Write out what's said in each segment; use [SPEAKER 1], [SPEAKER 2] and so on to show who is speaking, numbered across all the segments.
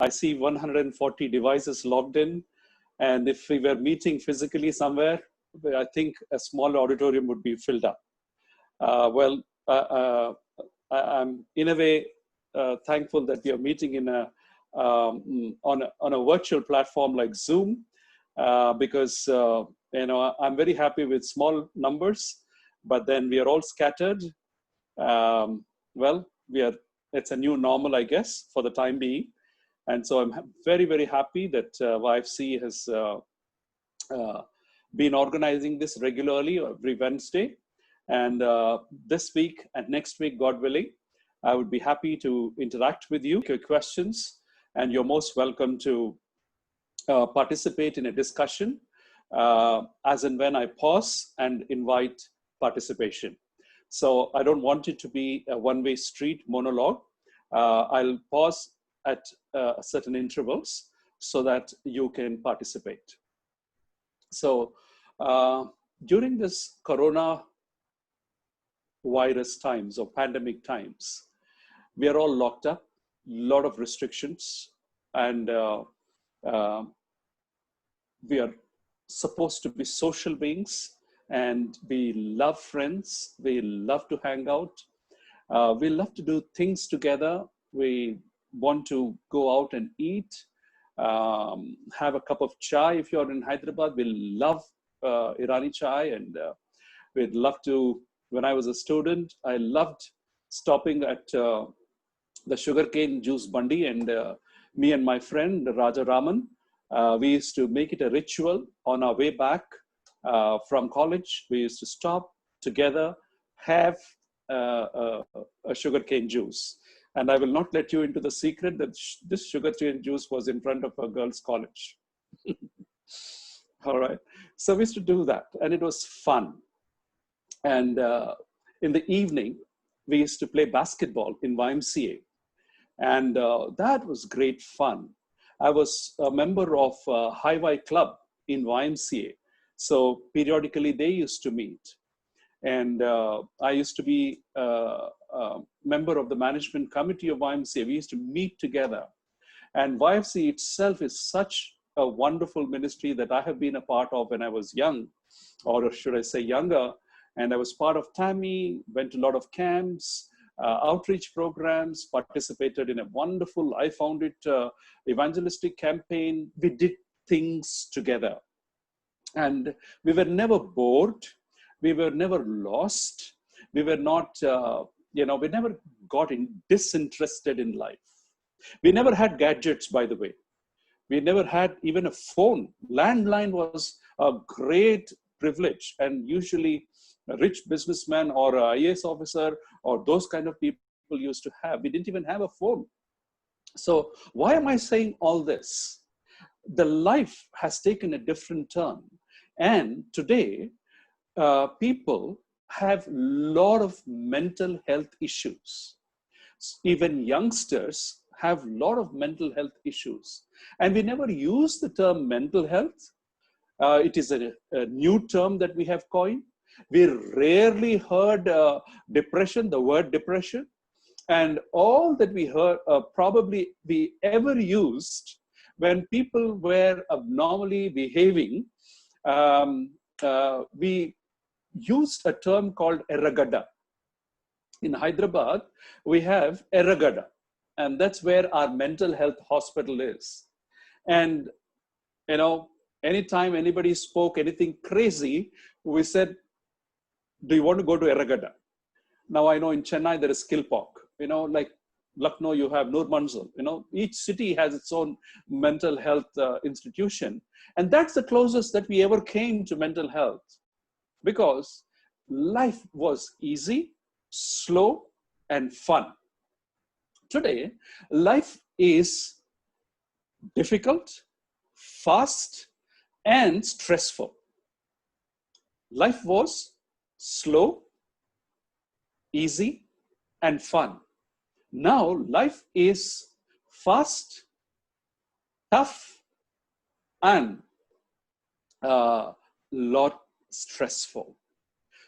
[SPEAKER 1] I see 140 devices logged in. And if we were meeting physically somewhere, I think a small auditorium would be filled up. I'm in a way thankful that we are meeting in on a virtual platform like Zoom, because I'm very happy with small numbers, but then we are all scattered. It's a new normal, I guess, for the time being. And so I'm very, very happy that YFC has been organizing this regularly every Wednesday. And this week and next week, God willing, I would be happy to interact with you, your questions, and you're most welcome to participate in a discussion as and when I pause and invite participation. So I don't want it to be a one-way street monologue. I'll pause at certain intervals so that you can participate. So during this corona virus times or pandemic times, we are all locked up, a lot of restrictions, and we are supposed to be social beings, and we love friends, we love to hang out, we love to do things together, we want to go out and eat, have a cup of chai. If you're in Hyderabad, we love Irani chai, and we'd love to, when I was a student, I loved stopping at the sugarcane juice bandi, and me and my friend Raja Raman, we used to make it a ritual on our way back from college. We used to stop together, have a sugarcane juice. And I will not let you into the secret that this sugarcane juice was in front of a girls' college. All right. So we used to do that, and it was fun. And in the evening, we used to play basketball in YMCA. And that was great fun. I was a member of High Y Club in YMCA. So periodically they used to meet. And I used to be a member of the management committee of YMCA. We used to meet together. And YFC itself is such a wonderful ministry that I have been a part of when I was young, or should I say younger. And I was part of TAMI, went to a lot of camps, outreach programs, participated in a wonderful, I found it, evangelistic campaign. We did things together. And we were never bored. We were never lost. We were not, we never got disinterested in life. We never had gadgets, by the way. We never had even a phone. Landline was a great privilege, and usually a rich businessman or a IAS officer or those kind of people used to have. We didn't even have a phone. So why am I saying all this? The life has taken a different turn. And today, people have a lot of mental health issues. Even youngsters have a lot of mental health issues. And we never use the term mental health. It is a new term that we have coined. We rarely heard depression, the word depression. And all that we heard, probably we ever used when people were abnormally behaving, we used a term called erragada. In Hyderabad, we have erragada, and that's where our mental health hospital is. And, anytime anybody spoke anything crazy, we said, do you want to go to erragada? Now I know in Chennai, there is Kilpok, like Lucknow, you have Nur Manzil, each city has its own mental health institution. And that's the closest that we ever came to mental health, because life was easy, slow, and fun. Today, life is difficult, fast, and stressful. Life was slow, easy, and fun. Now, life is fast, tough, and a lot stressful.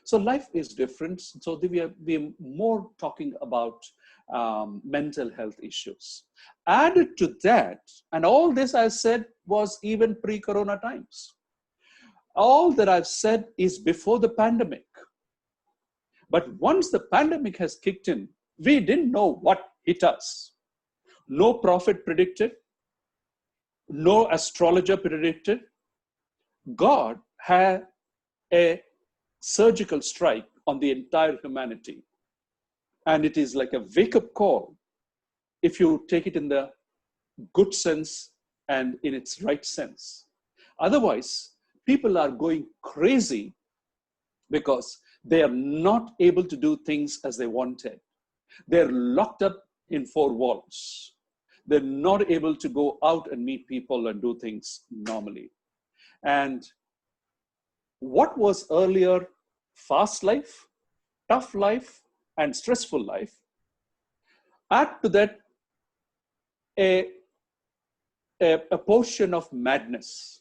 [SPEAKER 1] So life is different. So we are more talking about mental health issues. Added to that, and all this I said was even pre-corona times. All that I've said is before the pandemic. But once the pandemic has kicked in, we didn't know what hit us. No prophet predicted, no astrologer predicted. God had a surgical strike on the entire humanity. And it is like a wake-up call if you take it in the good sense and in its right sense. Otherwise, people are going crazy because they are not able to do things as they wanted. They're locked up in four walls. They're not able to go out and meet people and do things normally. And what was earlier fast life, tough life, and stressful life, add to that a portion of madness.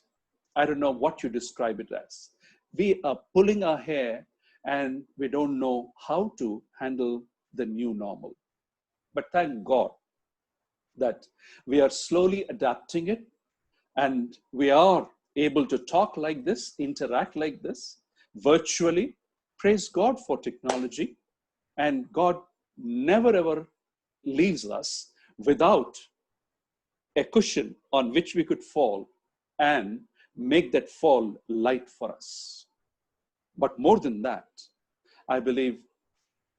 [SPEAKER 1] I don't know what you describe it as. We are pulling our hair and we don't know how to handle the new normal. But thank God that we are slowly adapting it and we are able to talk like this, interact like this, virtually. Praise God for technology. And God never ever leaves us without a cushion on which we could fall and make that fall light for us. But more than that, I believe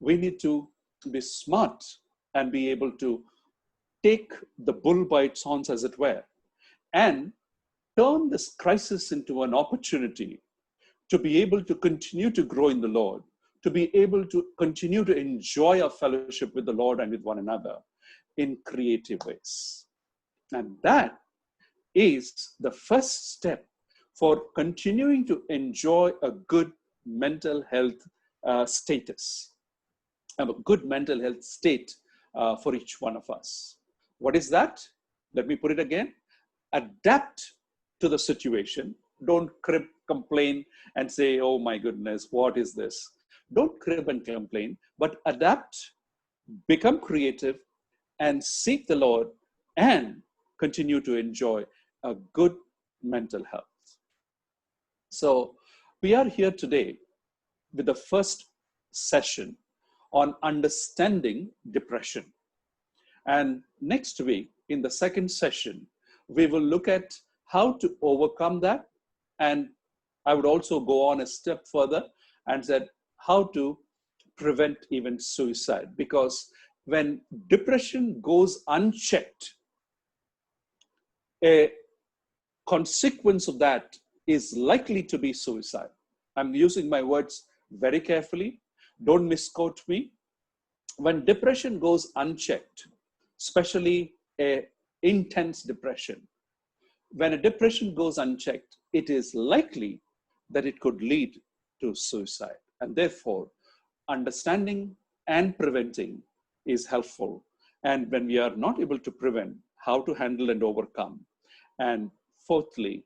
[SPEAKER 1] we need to be smart and be able to take the bull by its horns, as it were, and turn this crisis into an opportunity to be able to continue to grow in the Lord, to be able to continue to enjoy our fellowship with the Lord and with one another in creative ways. And that is the first step for continuing to enjoy a good mental health status, a good mental health state for each one of us. What is that? Let me put it again. Adapt to the situation. Don't crib, complain, and say, oh my goodness, what is this? Don't crib and complain, but adapt, become creative, and seek the Lord and continue to enjoy a good mental health. So we are here today with the first session on understanding depression. And next week, in the second session, we will look at how to overcome that. And I would also go on a step further and said how to prevent even suicide. Because when depression goes unchecked, a consequence of that is likely to be suicide. I'm using my words very carefully. Don't misquote me. When depression goes unchecked, especially a intense depression, when a depression goes unchecked, it is likely that it could lead to suicide. And therefore, understanding and preventing is helpful. And when we are not able to prevent, how to handle and overcome. And fourthly,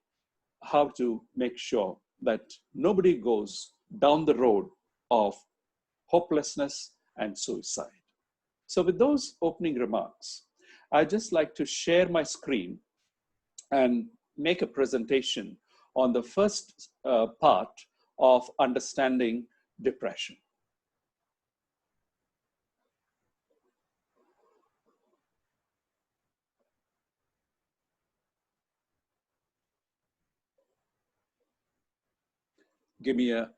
[SPEAKER 1] how to make sure that nobody goes down the road of hopelessness and suicide. So with those opening remarks, I'd just like to share my screen and make a presentation on the first part of understanding depression. Give me a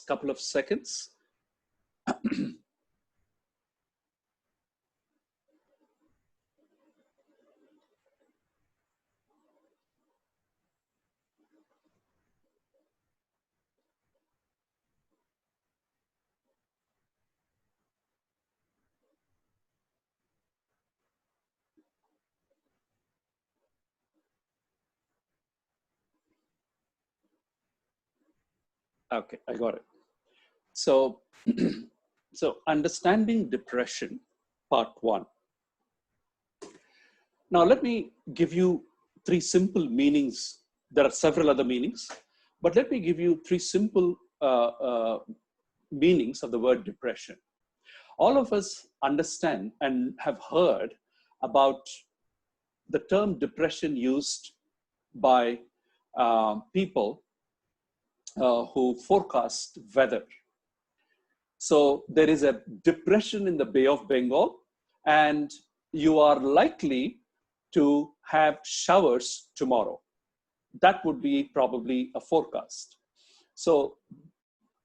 [SPEAKER 1] couple of seconds. Okay, I got it. So, so understanding depression, part one. Now, let me give you three simple meanings. There are several other meanings, but let me give you three simple meanings of the word depression. All of us understand and have heard about the term depression used by people who forecast weather. So there is a depression in the Bay of Bengal, and you are likely to have showers tomorrow. That would be probably a forecast. So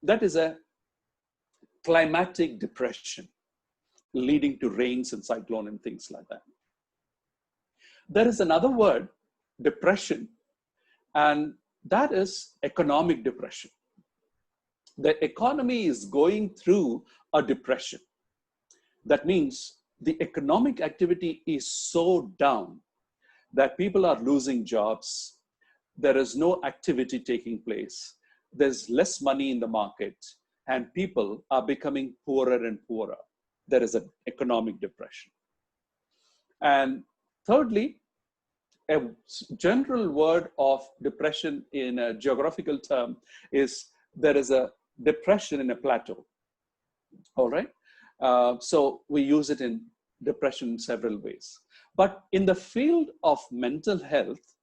[SPEAKER 1] that is a climatic depression leading to rains and cyclone and things like that. There is another word, depression, and that is economic depression. The economy is going through a depression. That means the economic activity is so down that people are losing jobs. There is no activity taking place. There's less money in the market, and people are becoming poorer and poorer. There is an economic depression. And thirdly, a general word of depression in a geographical term is there is a depression in a plateau. All right. So we use it in depression in several ways. But in the field of mental health,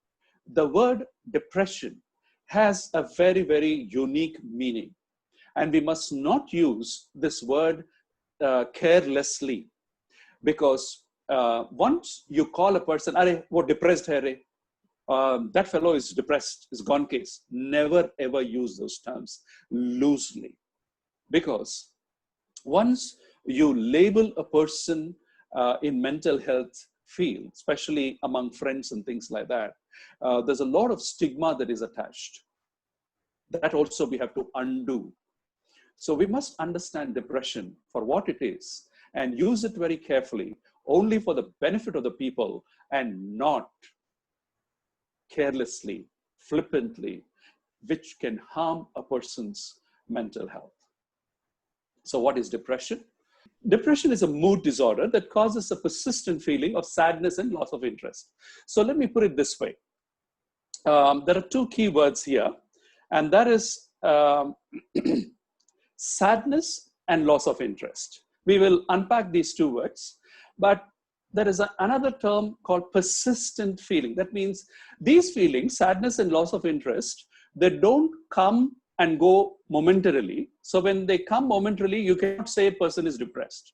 [SPEAKER 1] the word depression has a very, very unique meaning. And we must not use this word carelessly, because once you call a person, "Arey, wo depressed hai re," that fellow is depressed, is gone case. Never ever use those terms loosely, because once you label a person in mental health field, especially among friends and things like that, there's a lot of stigma that is attached. That also we have to undo. So we must understand depression for what it is and use it very carefully, only for the benefit of the people and not carelessly, flippantly, which can harm a person's mental health. So what is depression? Depression is a mood disorder that causes a persistent feeling of sadness and loss of interest. So let me put it this way. There are two key words here, and that is sadness and loss of interest. We will unpack these two words, but there is another term called persistent feeling. That means these feelings, sadness and loss of interest, they don't come and go momentarily. So when they come momentarily, you cannot say a person is depressed.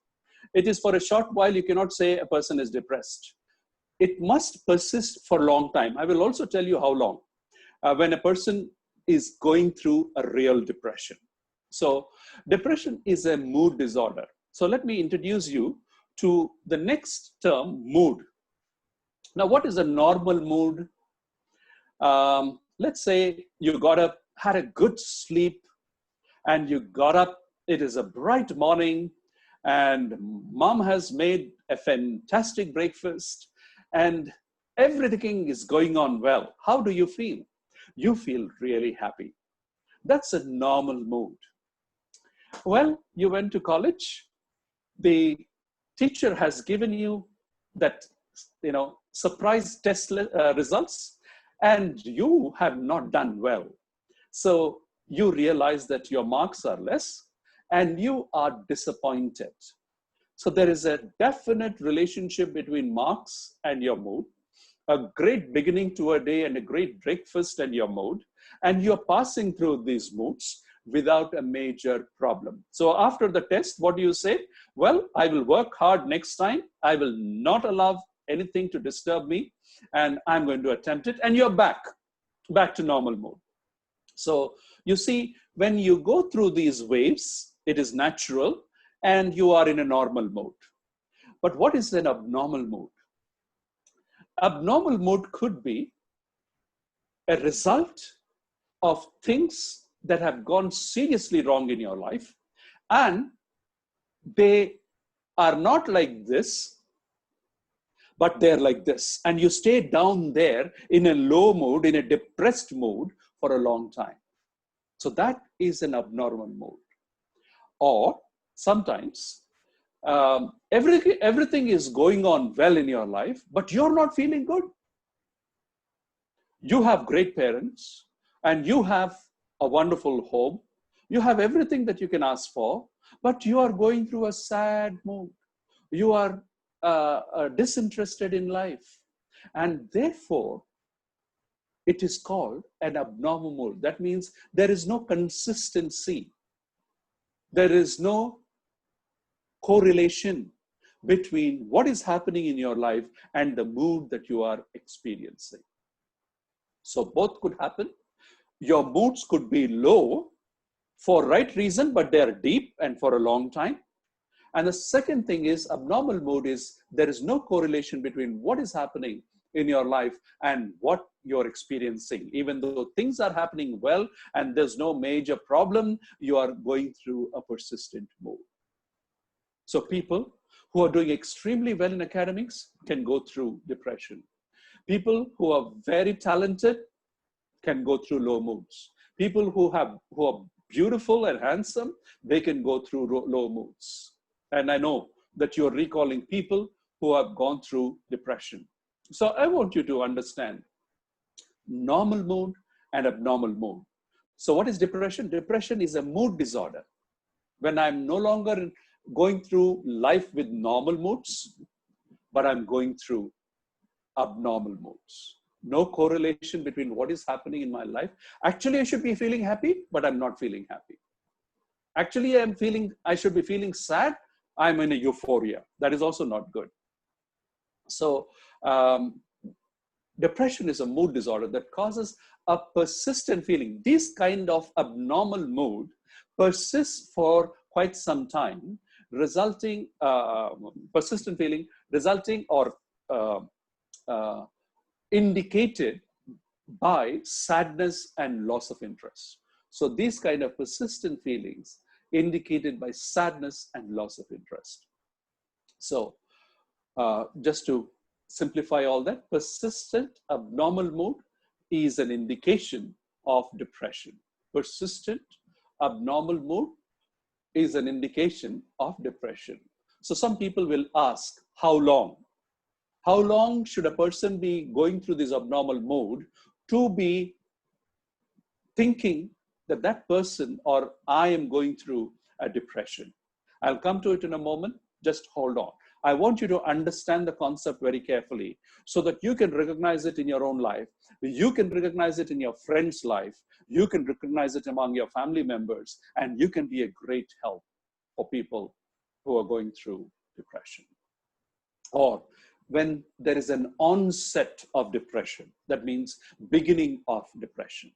[SPEAKER 1] It is for a short while, you cannot say a person is depressed. It must persist for a long time. I will also tell you how long, when a person is going through a real depression. So depression is a mood disorder. So let me introduce you to the next term, mood. Now, what is a normal mood? Let's say you got up, had a good sleep, and you got up, it is a bright morning, and mom has made a fantastic breakfast, and everything is going on well. How do you feel? You feel really happy. That's a normal mood. Well, you went to college, the teacher has given you that, surprise test results, and you have not done well. So you realize that your marks are less and you are disappointed. So there is a definite relationship between marks and your mood, a great beginning to a day and a great breakfast and your mood, and you're passing through these moods without a major problem. So after the test, what do you say? Well, I will work hard next time. I will not allow anything to disturb me, and I'm going to attempt it. And you're back to normal mode. So you see, when you go through these waves, it is natural and you are in a normal mode. But what is an abnormal mood? Abnormal mood could be a result of things that have gone seriously wrong in your life, and they are not like this, but they're like this. And you stay down there in a low mood, in a depressed mood for a long time. So that is an abnormal mood. Or sometimes everything is going on well in your life, but you're not feeling good. You have great parents and you have a wonderful home, You have everything that you can ask for, but you are going through a sad mood. You are disinterested in life. And therefore, it is called an abnormal mood. That means there is no consistency. There is no correlation between what is happening in your life and the mood that you are experiencing. So both could happen. Your moods could be low for right reason, but they are deep and for a long time. And the second thing is abnormal mood is there is no correlation between what is happening in your life and what you're experiencing. Even though things are happening well and there's no major problem, you are going through a persistent mood. So people who are doing extremely well in academics can go through depression. People who are very talented can go through low moods. People who are beautiful and handsome, they can go through low moods. And I know that you're recalling people who have gone through depression. So I want you to understand normal mood and abnormal mood. So what is depression? Depression is a mood disorder. When I'm no longer going through life with normal moods, but I'm going through abnormal moods. No correlation between what is happening in my life. Actually, I should be feeling happy, but I'm not feeling happy. Actually, I should be feeling sad. I'm in a euphoria. That is also not good. So depression is a mood disorder that causes a persistent feeling. This kind of abnormal mood persists for quite some time, resulting, persistent feeling, resulting or indicated by sadness and loss of interest. So these kind of persistent feelings indicated by sadness and loss of interest. So just to simplify all that, persistent abnormal mood is an indication of depression. Persistent abnormal mood is an indication of depression. So some people will ask, how long? How long should a person be going through this abnormal mood to be thinking that that person or I am going through a depression? I'll come to it in a moment. Just hold on. I want you to understand the concept very carefully so that you can recognize it in your own life. You can recognize it in your friend's life. You can recognize it among your family members, and you can be a great help for people who are going through depression. Or when there is an onset of depression, that means beginning of depression.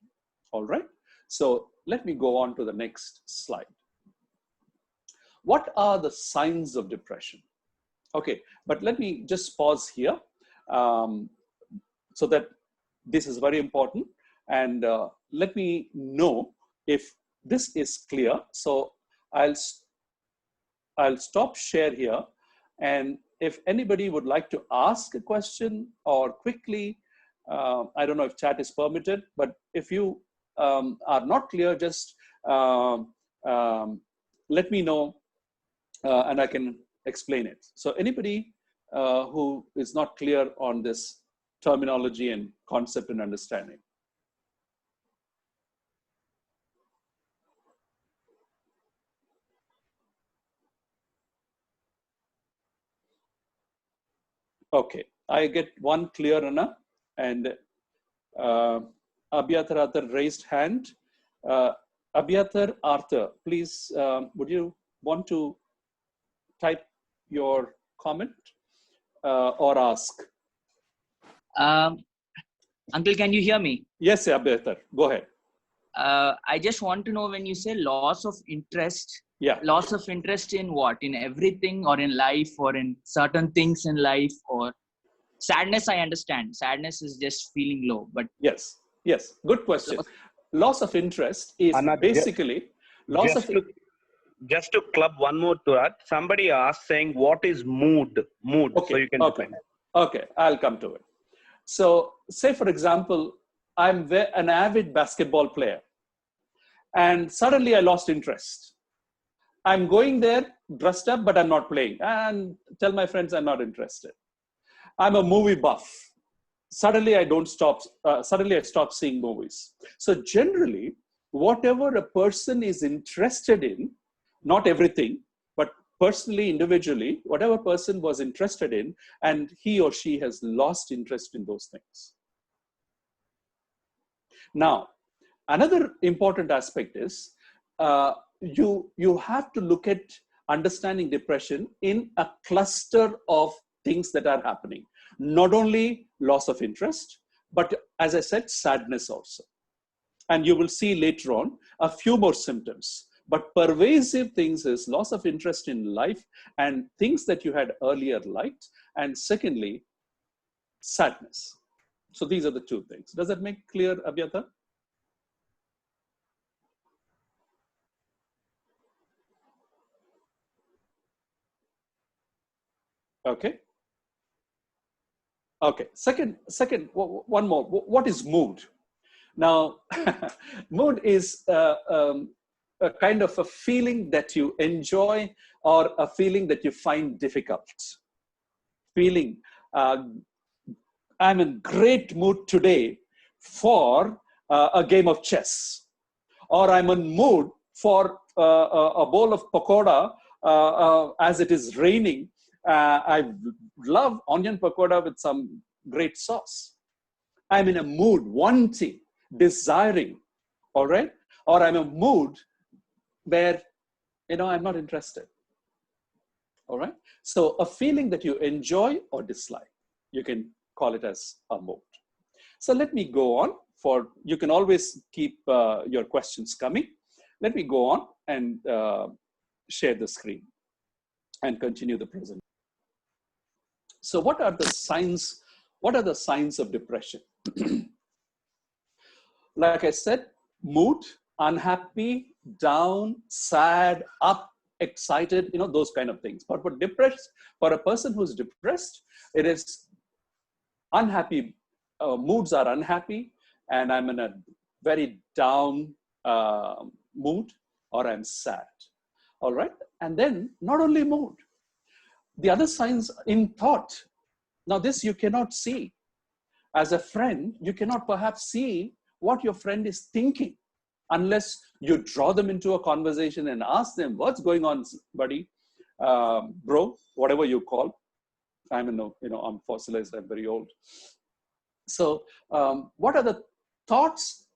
[SPEAKER 1] All right. So let me go on to the next slide. What are the signs of depression? Okay, but let me just pause here so that this is very important, and let me know if this is clear. So I'll stop share here, and if anybody would like to ask a question or quickly, I don't know if chat is permitted, but if you are not clear, just let me know and I can explain it. So anybody who is not clear on this terminology and concept and understanding? Okay, I get one clear enough, and Abhyatar Arthur raised hand. Abhyatar Arthur, please, would you want to type your comment or ask?
[SPEAKER 2] Uncle, can you hear me?
[SPEAKER 1] Yes, Abhyatar, go ahead.
[SPEAKER 2] I just want to know, when you say loss of interest, loss of interest in what? In everything, or in life, or in certain things in life, or sadness? I understand. Sadness is just feeling low, but
[SPEAKER 1] yes, good question. Loss of interest is basically loss of.
[SPEAKER 3] Just to club one more to that, somebody asked saying, what is mood?
[SPEAKER 1] Okay,
[SPEAKER 3] so you can define it.
[SPEAKER 1] Okay, I'll come to it. So say, for example, I'm an avid basketball player, and suddenly I lost interest. I'm going there dressed up, but I'm not playing, and tell my friends I'm not interested. I'm a movie buff. Suddenly I stop seeing movies. So generally, whatever a person is interested in, not everything, but personally, individually, whatever person was interested in, and he or she has lost interest in those things. Now, another important aspect is you have to look at understanding depression in a cluster of things that are happening. Not only loss of interest, but as I said, sadness also. And you will see later on a few more symptoms. But pervasive things is loss of interest in life and things that you had earlier liked. And secondly, sadness. So these are the two things. Does that make clear, Abhyata? Okay. Okay. Second, one more. What is mood? Now, mood is a kind of a feeling that you enjoy or a feeling that you find difficult. Feeling, I'm in great mood today for a game of chess, or I'm in mood for a bowl of pakoda as it is raining. I love onion pakoda with some great sauce. I'm in a mood wanting, desiring, all right? Or I'm in a mood where, I'm not interested, all right? So a feeling that you enjoy or dislike, you can call it as a mood. So let me go on you can always keep your questions coming. Let me go on and share the screen and continue the presentation. So what are the signs? What are the signs of depression? Like I said, mood, unhappy, down, sad, up, excited, those kind of things. But for a person who's depressed, it is unhappy. Moods are unhappy, and I'm in a very down mood, or I'm sad. All right. And then not only mood, the other signs in thought. Now this you cannot see. As a friend, you cannot perhaps see what your friend is thinking unless you draw them into a conversation and ask them, what's going on, buddy, bro, whatever you call. I'm fossilized, I'm very old. So what are the thoughts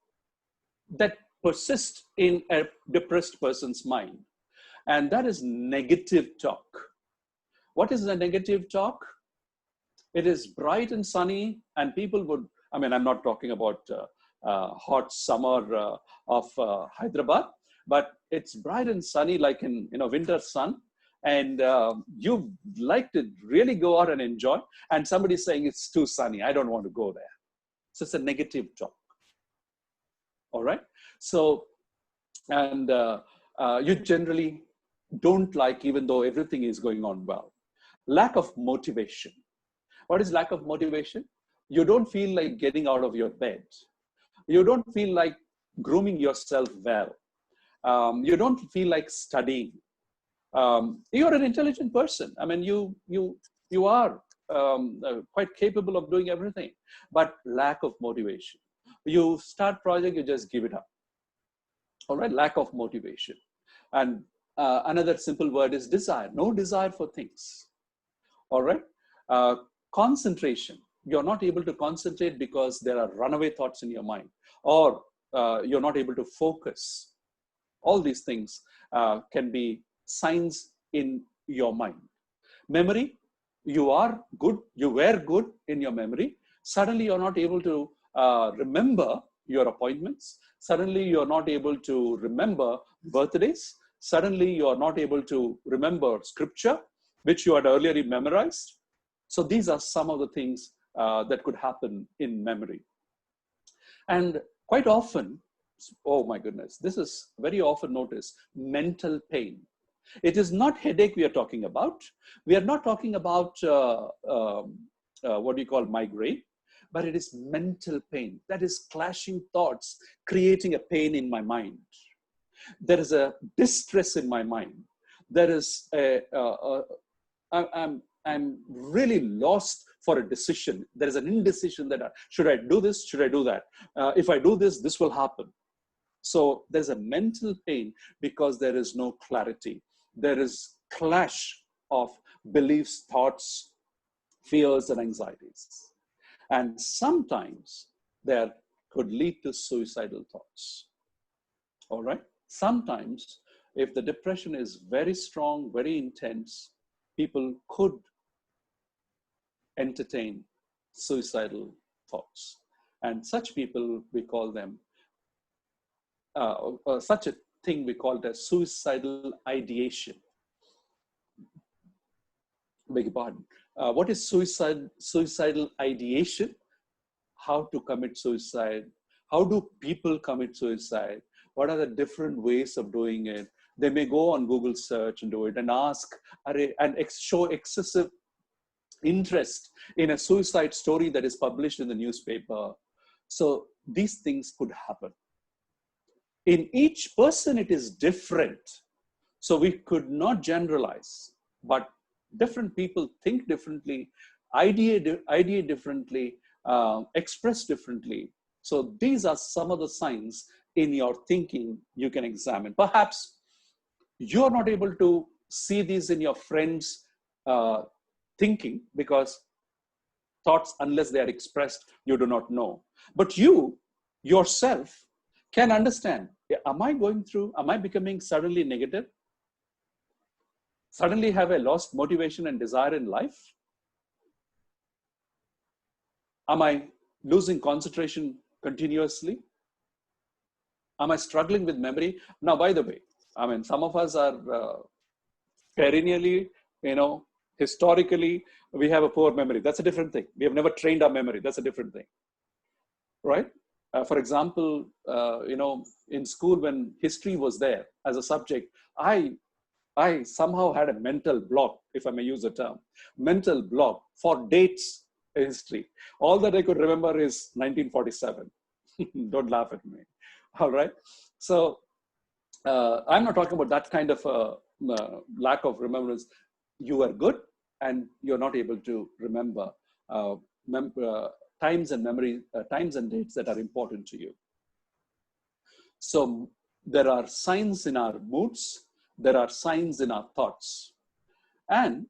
[SPEAKER 1] that persist in a depressed person's mind? And that is negative talk. What is the negative talk? It is bright and sunny, and people would, I'm not talking about hot summer of Hyderabad, but it's bright and sunny like in winter sun, and you like to really go out and enjoy, and somebody's saying it's too sunny, I don't want to go there. So it's a negative talk. All right. So, and you generally don't like, even though everything is going on well. Lack of motivation. What is lack of motivation? You don't feel like getting out of your bed. You don't feel like grooming yourself well. You don't feel like studying. You're an intelligent person. You are quite capable of doing everything, but lack of motivation. You start project, you just give it up. All right, lack of motivation. And another simple word is desire. No desire for things. All right. Concentration. You're not able to concentrate because there are runaway thoughts in your mind, or you're not able to focus. All these things can be signs in your mind. Memory. You are good. You were good in your memory. Suddenly you're not able to remember your appointments. Suddenly you're not able to remember birthdays. Suddenly you're not able to remember scripture, which you had earlier memorized. So these are some of the things that could happen in memory. And quite often, oh my goodness, this is very often noticed, mental pain. It is not headache we are talking about. We are not talking about what do you call migraine, but it is mental pain. That is clashing thoughts, creating a pain in my mind. There is a distress in my mind. There is I'm really lost for a decision. There is an indecision that should I do this? Should I do that? If I do this, this will happen. So there's a mental pain because there is no clarity. There is clash of beliefs, thoughts, fears, and anxieties. And sometimes there could lead to suicidal thoughts. All right. Sometimes if the depression is very strong, very intense, people could entertain suicidal thoughts. And such people, we call them, such a thing we call it as suicidal ideation. Beg your pardon. What is suicidal ideation? How to commit suicide? How do people commit suicide? What are the different ways of doing it? They may go on Google search and do it and ask and show excessive interest in a suicide story that is published in the newspaper. So these things could happen. In each person, it is different. So we could not generalize, but different people think differently, ideate differently, express differently. So these are some of the signs in your thinking you can examine. Perhaps you're not able to see these in your friends' thinking because thoughts, unless they are expressed, you do not know. But you yourself can understand, am I becoming suddenly negative? Suddenly have I lost motivation and desire in life? Am I losing concentration continuously? Am I struggling with memory? Now, by the way, I mean, some of us are perennially, historically, we have a poor memory. That's a different thing. We have never trained our memory. That's a different thing, right? For example, in school when history was there as a subject, I somehow had a mental block, if I may use the term, mental block for dates in history. All that I could remember is 1947. Don't laugh at me. All right. So I'm not talking about that kind of lack of remembrance. You are good and you're not able to remember times and dates that are important to you. So there are signs in our moods, there are signs in our thoughts, and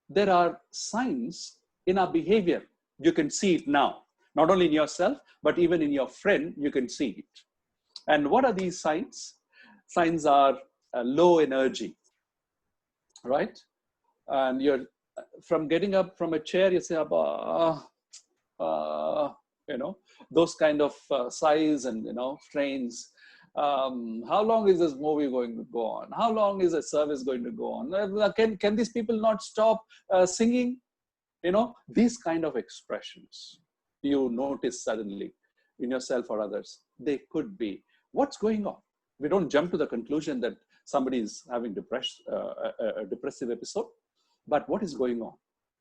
[SPEAKER 1] there are signs in our behavior. You can see it now, not only in yourself, but even in your friend, you can see it. And what are these signs? Signs are low energy, right? And you're from getting up from a chair, you say, those kind of sighs and, strains. How long is this movie going to go on? How long is the service going to go on? Can these people not stop singing? These kind of expressions you notice suddenly in yourself or others, they could be. What's going on? We don't jump to the conclusion that somebody is having a depressive episode, but what is going on?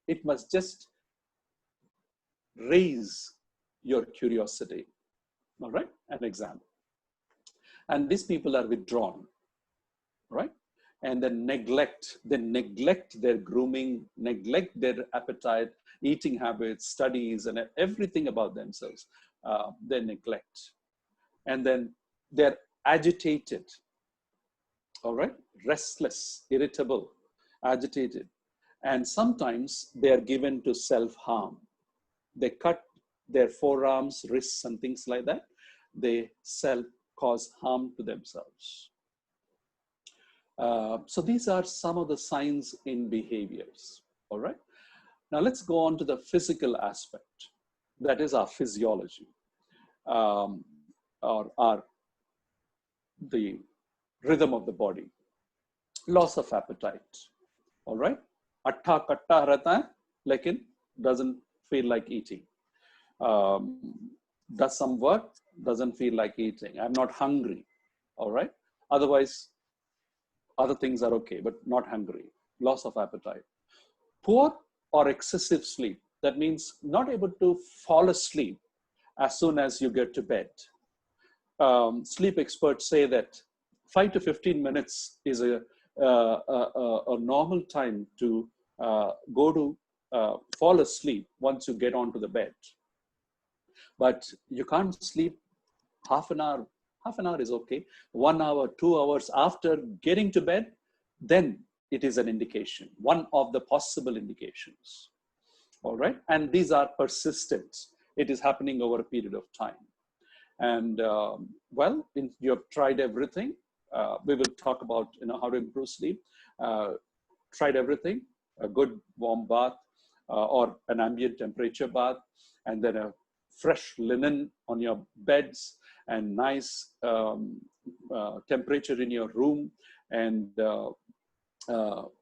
[SPEAKER 1] It must just raise your curiosity, all right? An example. And these people are withdrawn, right? And then neglect their grooming, neglect their appetite, eating habits, studies, and everything about themselves. They neglect. And then they're agitated, all right? Restless, irritable, agitated. And sometimes they are given to self-harm. They cut their forearms, wrists, and things like that. They cause harm to themselves. So these are some of the signs in behaviors, all right? Now let's go on to the physical aspect. That is our physiology, or the rhythm of the body. Loss of appetite, all right? Atta katta rehta hai, lekin doesn't feel like eating. Does some work, doesn't feel like eating. I'm not hungry, all right? Otherwise, other things are okay, but not hungry. Loss of appetite. Poor or excessive sleep. That means not able to fall asleep as soon as you get to bed. Sleep experts say that 5 to 15 minutes is a normal time to fall asleep once you get onto the bed. But you can't sleep half an hour Half an hour is okay. 1 hour, 2 hours after getting to bed, then it is an indication, one of the possible indications. All right. And these are persistent. It is happening over a period of time. And well, you have tried everything. We will talk about, how to improve sleep. Tried everything, a good warm bath or an ambient temperature bath, and then a fresh linen on your beds and nice temperature in your room, and so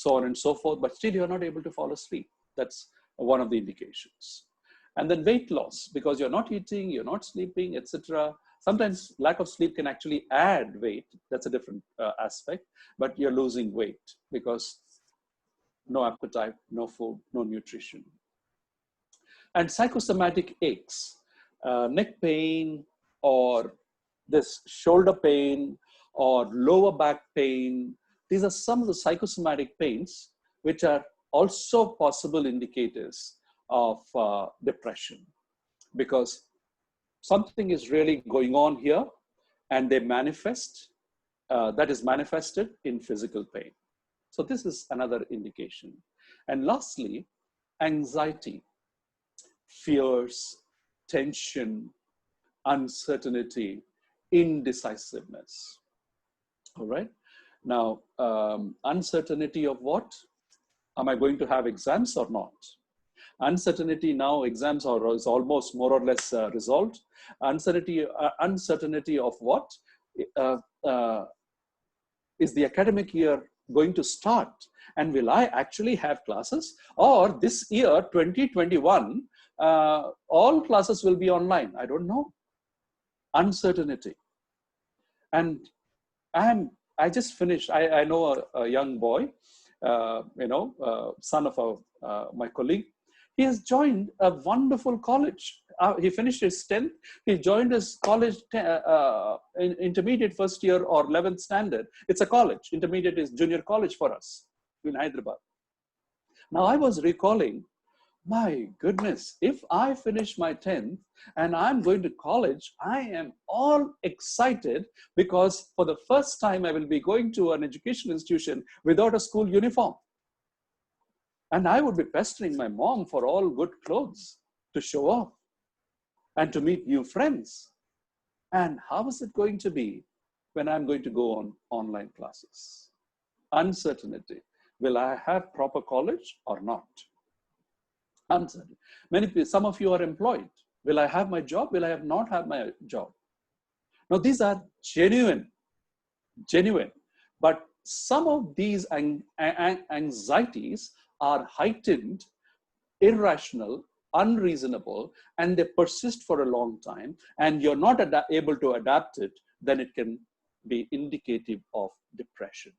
[SPEAKER 1] on and so forth, but still you're not able to fall asleep. That's one of the indications. And then weight loss, because you're not eating, you're not sleeping, etc. Sometimes lack of sleep can actually add weight. That's a different aspect, but you're losing weight because no appetite, no food, no nutrition. And psychosomatic aches, neck pain, or this shoulder pain, or lower back pain. These are some of the psychosomatic pains which are also possible indicators of depression, because something is really going on here and they manifest, that is manifested in physical pain. So this is another indication. And lastly, anxiety, fears, tension, uncertainty, indecisiveness. All right. Now, uncertainty of what? Am I going to have exams or not? Uncertainty now, exams is almost more or less resolved. Uncertainty of what? Is the academic year going to start? And will I actually have classes? Or this year, 2021, all classes will be online? I don't know. Uncertainty. And I just finished, I know a young boy, son of my colleague. He has joined a wonderful college. He finished his 10th. He joined his college, intermediate first year or 11th standard. It's a college. Intermediate is junior college for us in Hyderabad. Now I was recalling, my goodness, if I finish my 10th and I'm going to college, I am all excited because for the first time I will be going to an educational institution without a school uniform. And I would be pestering my mom for all good clothes to show off and to meet new friends. And how is it going to be when I'm going to go on online classes? Uncertainty. Will I have proper college or not? Uncertain. Some of you are employed. Will I have my job? Will I not have my job? Now, these are genuine. But some of these anxieties are heightened, irrational, unreasonable, and they persist for a long time, and you're not able to adapt it, then it can be indicative of depression.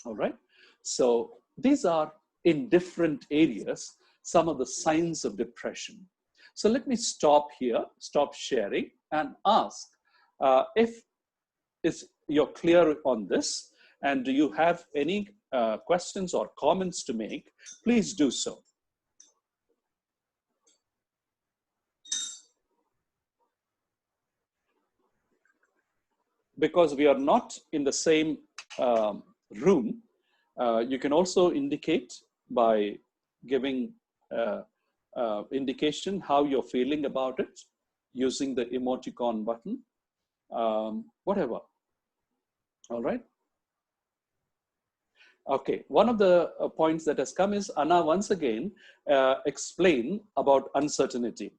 [SPEAKER 1] All right? So these are, in different areas, some of the signs of depression. So let me stop here, stop sharing, and ask if you're clear on this, and do you have any questions or comments to make, please do so. Because we are not in the same room, you can also indicate by giving indication how you're feeling about it, using the emoticon button, whatever. All right. Okay, one of the points that has come is Anna once again explain about uncertainty.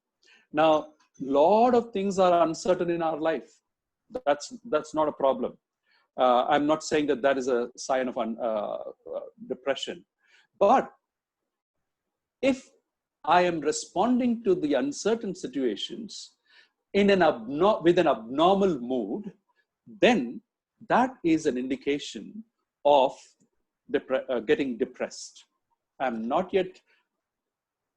[SPEAKER 1] Now, lot of things are uncertain in our life. That's not a problem. I'm not saying that that is a sign of depression, but if I am responding to the uncertain situations with an abnormal mood, then that is an indication of getting depressed. I'm not yet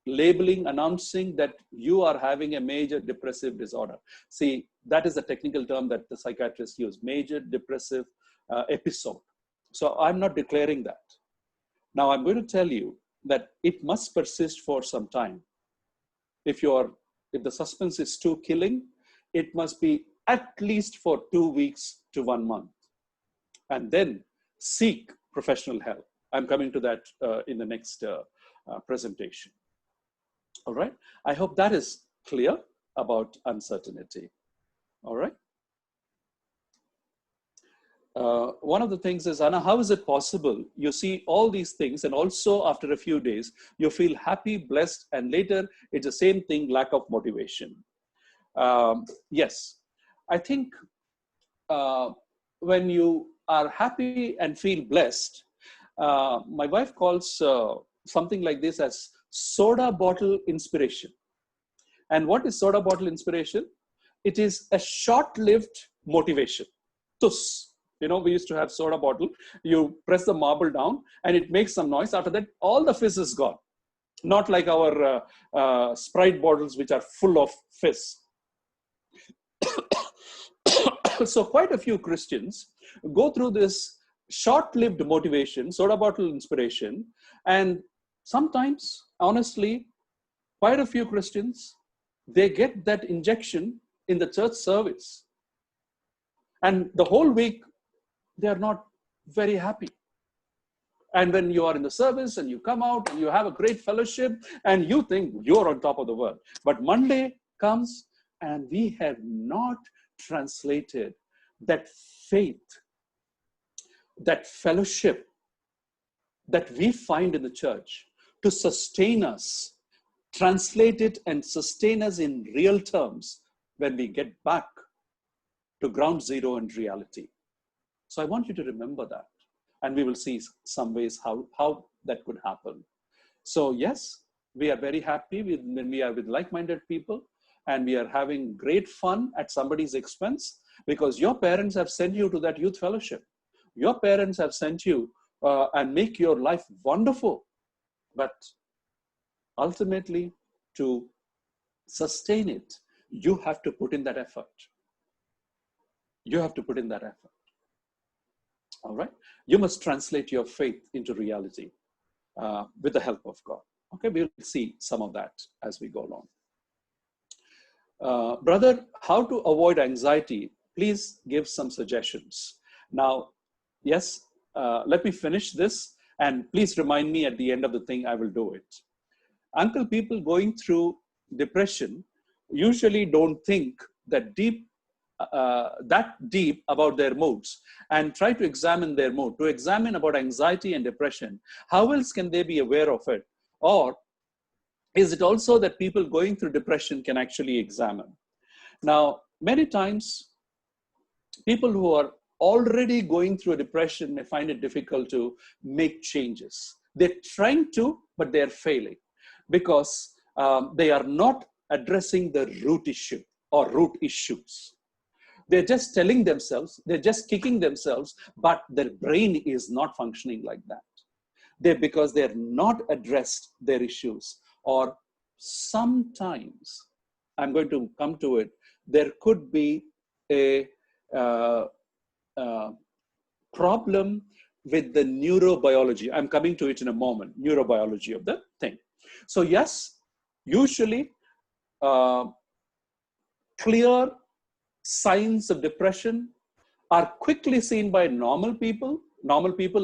[SPEAKER 1] announcing that you are having a major depressive disorder. See, that is a technical term that the psychiatrists use, major depressive episode. So I'm not declaring that. Now I'm going to tell you that it must persist for some time. If the suspense is too killing, it must be at least for 2 weeks to 1 month, and then seek professional help. I'm coming to that in the next presentation. All right. I hope that is clear about uncertainty. All right. One of the things is, Anna, how is it possible you see all these things and also after a few days, you feel happy, blessed, and later it's the same thing, lack of motivation? Yes, I think when you are happy and feel blessed, my wife calls something like this as soda bottle inspiration. And what is soda bottle inspiration? It is a short-lived motivation. Tus. You know, we used to have soda bottle. You press the marble down and it makes some noise. After that, all the fizz is gone. Not like our Sprite bottles, which are full of fizz. So quite a few Christians go through this short-lived motivation, soda bottle inspiration. And sometimes, honestly, quite a few Christians, they get that injection in the church service. And the whole week, they are not very happy. And when you are in the service and you come out and you have a great fellowship and you think you're on top of the world. But Monday comes and we have not translated that faith, that fellowship that we find in the church to sustain us, translate it and sustain us in real terms when we get back to ground zero and reality. So I want you to remember that. And we will see some ways how that could happen. So yes, we are very happy when we are with like-minded people and we are having great fun at somebody's expense because your parents have sent you to that youth fellowship. Your parents have sent you and make your life wonderful. But ultimately, to sustain it, you have to put in that effort. You have to put in that effort. All right? You must translate your faith into reality with the help of God. Okay, we'll see some of that as we go along. Brother, how to avoid anxiety? Please give some suggestions. Now, yes, let me finish this and please remind me at the end of the thing, I will do it. Uncle, people going through depression usually don't think that deep about their moods and try to examine their mood, to examine about anxiety and depression. How else can they be aware of it? Or is it also that people going through depression can actually examine? Now, many times, people who are already going through a depression may find it difficult to make changes. They're trying to, but they're failing because they are not addressing the root issue or root issues. They're just telling themselves, they're just kicking themselves, but their brain is not functioning like that. Because they're not addressed their issues. Or sometimes, I'm going to come to it, there could be a problem with the neurobiology. I'm coming to it in a moment, neurobiology of the thing. So yes, usually clear signs of depression are quickly seen by normal people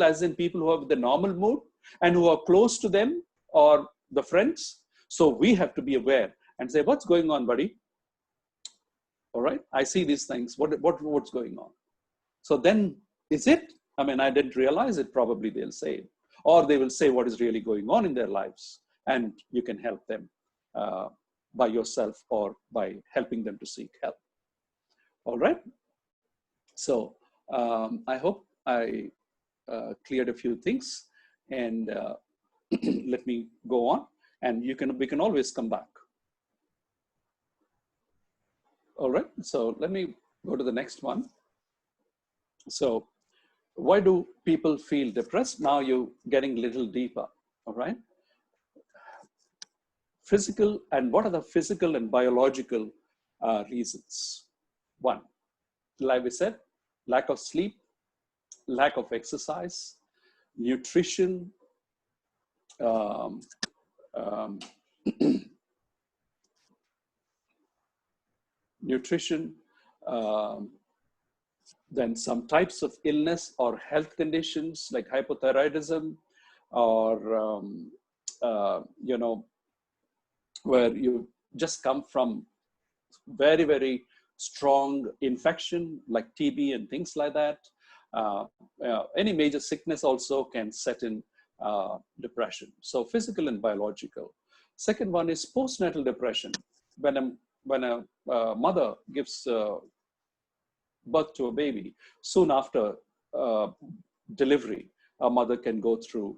[SPEAKER 1] as in people who have the normal mood and who are close to them or the friends. So we have to be aware and say, what's going on, buddy? All right, I see these things. What's going on? So then, is it? I mean, I didn't realize it, probably they'll say. Or they will say what is really going on in their lives. And you can help them by yourself or by helping them to seek help. All right. So I hope I cleared a few things. And let me go on. And we can always come back. All right. So let me go to the next one. So why do people feel depressed? Now you're getting a little deeper, all right? Physical, and what are the physical and biological reasons? One, like we said, lack of sleep, lack of exercise, nutrition, nutrition, Then some types of illness or health conditions like hypothyroidism, or where you just come from very, very strong infection like TB and things like that. Any major sickness also can set in depression. So physical and biological. Second one is postnatal depression. When a mother gives birth to a baby, soon after delivery, a mother can go through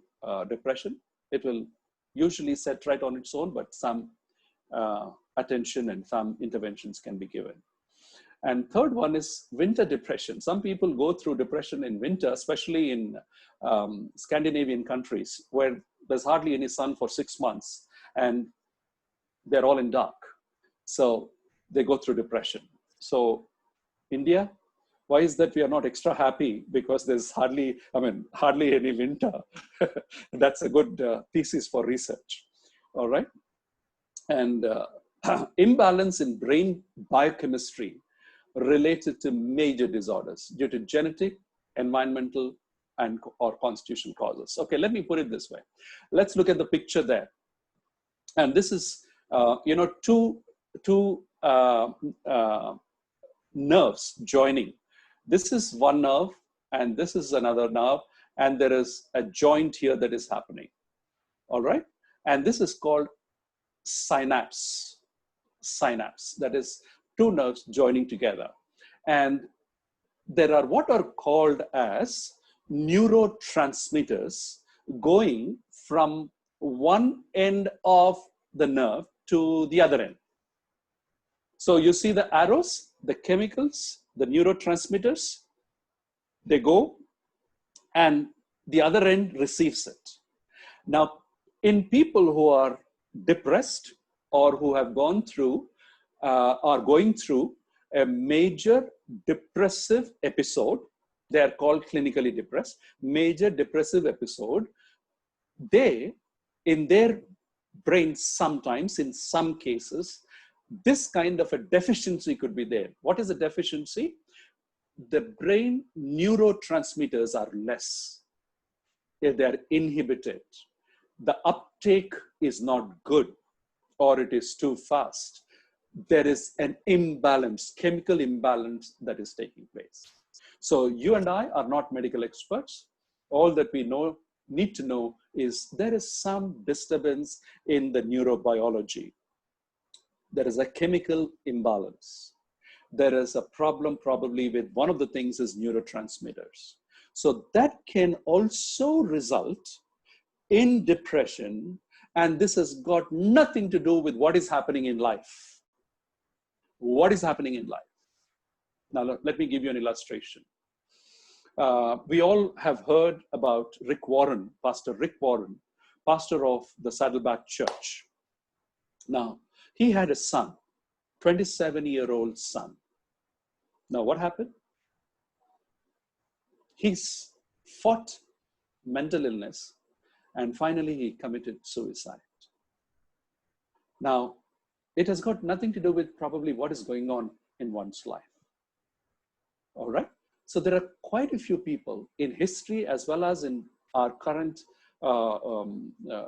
[SPEAKER 1] depression. It will usually set right on its own, but some attention and some interventions can be given. And third one is winter depression. Some people go through depression in winter, especially in Scandinavian countries where there's hardly any sun for 6 months and they're all in dark. So they go through depression. So India, why is that we are not extra happy? Because there's hardly any winter. That's a good thesis for research. All right. And imbalance in brain biochemistry related to major disorders due to genetic, environmental, or constitutional causes. Okay, let me put it this way. Let's look at the picture there. And this is, two nerves joining. This is one nerve, and this is another nerve, and there is a joint here that is happening. All right, and this is called synapse. Synapse, that is two nerves joining together. And there are what are called as neurotransmitters going from one end of the nerve to the other end. So you see the arrows, the chemicals, the neurotransmitters, they go and the other end receives it. Now, in people who are depressed or who have gone through are going through a major depressive episode, they are called clinically depressed, major depressive episode, they, in their brains sometimes, in some cases, this kind of a deficiency could be there. What is a deficiency? The brain neurotransmitters are less. If they are inhibited, the uptake is not good, or it is too fast. There is an imbalance, chemical imbalance that is taking place. So you and I are not medical experts. All that we need to know is there is some disturbance in the neurobiology. There is a chemical imbalance. There is a problem probably with one of the things is neurotransmitters. So that can also result in depression, and this has got nothing to do with what is happening in life. What is happening in life? Now, let me give you an illustration. We all have heard about Rick Warren, Pastor Rick Warren, pastor of the Saddleback Church. Now, he had a son, 27-year-old son. Now, what happened? He's fought mental illness, and finally he committed suicide. Now, it has got nothing to do with probably what is going on in one's life. All right? So there are quite a few people in history as well as in our current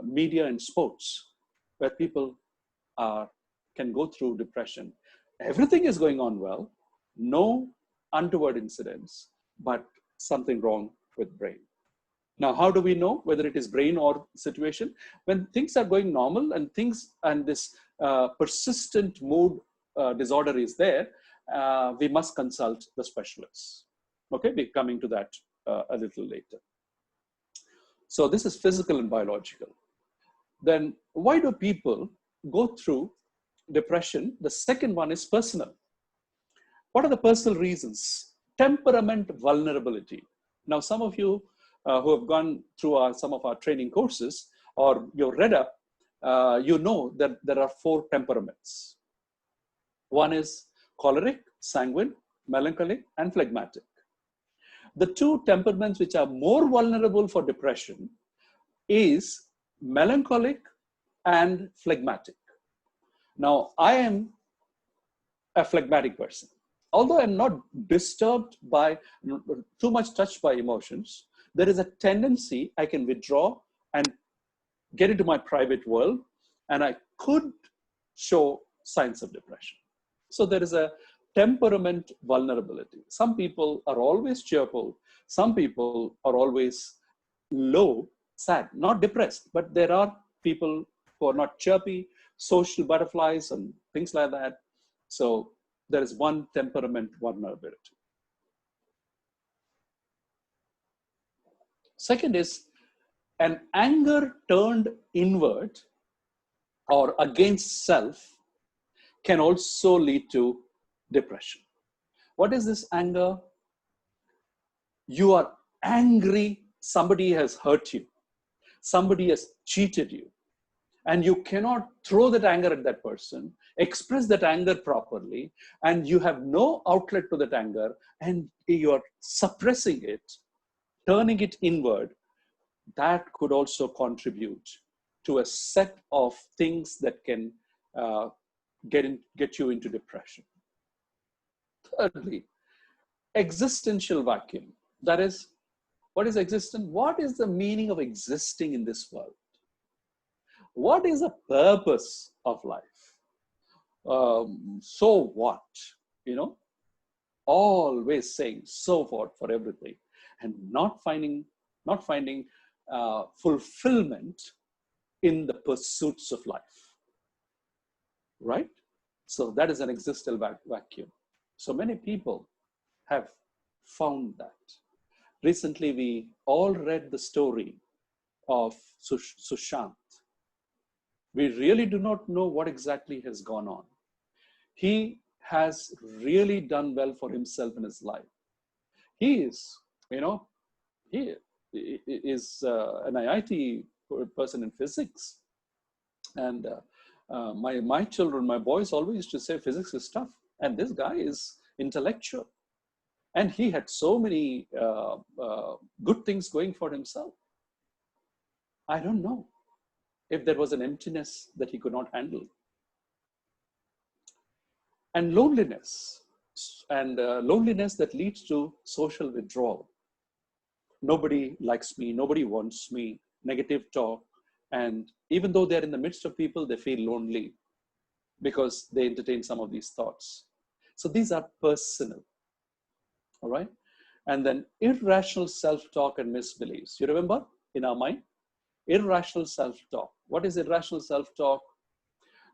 [SPEAKER 1] media and sports where people can go through depression. Everything is going on well, no untoward incidents, but something wrong with brain. Now, how do we know whether it is brain or situation? When things are going normal and this persistent mood disorder is there, we must consult the specialists. Okay, we're coming to that a little later. So this is physical and biological. Then why do people go through depression? The second one is personal. What are the personal reasons? Temperament vulnerability. Now, some of you who have gone through some of our training courses or you've read up, you know that there are 4 temperaments. One is choleric, sanguine, melancholic, and phlegmatic. The 2 temperaments which are more vulnerable for depression is melancholic and phlegmatic. Now, I am a phlegmatic person. although I'm not disturbed by, too much touched by emotions, there is a tendency I can withdraw and get into my private world, and I could show signs of depression. So there is a temperament vulnerability. Some people are always cheerful. Some people are always low, sad, not depressed, but there are people who are not chirpy, social butterflies and things like that. So there is one temperament vulnerability. Second is an anger turned inward or against self can also lead to depression. What is this anger? You are angry, somebody has hurt you, somebody has cheated you, and you cannot throw that anger at that person, express that anger properly, and you have no outlet to that anger, and you are suppressing it, turning it inward. That could also contribute to a set of things that can get you into depression. Thirdly, existential vacuum. That is, what is existence? What is the meaning of existing in this world? What is the purpose of life? So what? You know, always saying so what for everything, and not finding fulfillment in the pursuits of life. Right? So that is an existential vacuum. So many people have found that. Recently, we all read the story of Sushant. We really do not know what exactly has gone on. He has really done well for himself in his life. He is, he is an IIT person in physics. And my children, my boys always used to say physics is tough. And this guy is intellectual. And he had so many good things going for himself. I don't know if there was an emptiness that he could not handle. And loneliness, loneliness that leads to social withdrawal. Nobody likes me, nobody wants me, negative talk. And even though they're in the midst of people, they feel lonely because they entertain some of these thoughts. So these are personal, all right? And then irrational self-talk and misbeliefs. You remember in our mind? Irrational self-talk. What is irrational self-talk?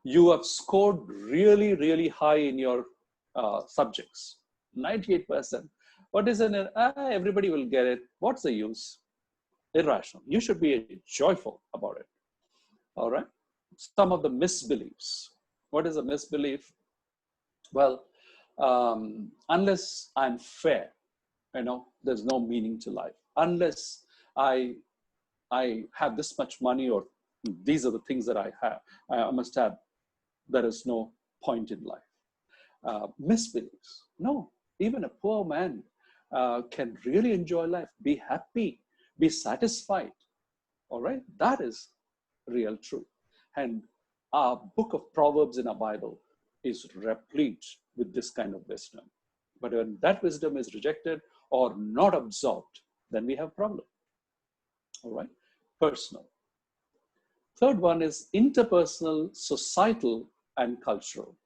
[SPEAKER 1] You have scored really, really high in your subjects, 98%. What is an, everybody will get it. What's the use? Irrational. You should be joyful about it. All right. Some of the misbeliefs. What is a misbelief? Well, unless I'm fair, there's no meaning to life. Unless I have this much money, or these are the things that I have, I must have, there is no point in life. Misbeliefs. No, even a poor man can really enjoy life, be happy, be satisfied. All right, that is real truth. And our book of Proverbs in our Bible is replete with this kind of wisdom. But when that wisdom is rejected or not absorbed, then we have a problem. All right, personal. Third one is interpersonal, societal, and cultural.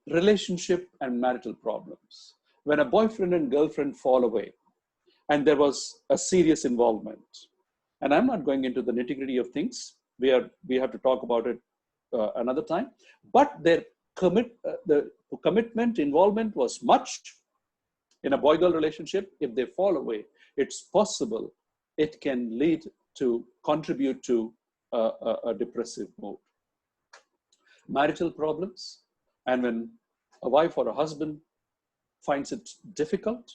[SPEAKER 1] Relationship and marital problems. When a boyfriend and girlfriend fall away and there was a serious involvement, and I'm not going into the nitty-gritty of things, we have to talk about it another time, but their the commitment, involvement was much in a boy-girl relationship. If they fall away, it's possible it can lead to contribute to a depressive mood. Marital problems, and when a wife or a husband finds it difficult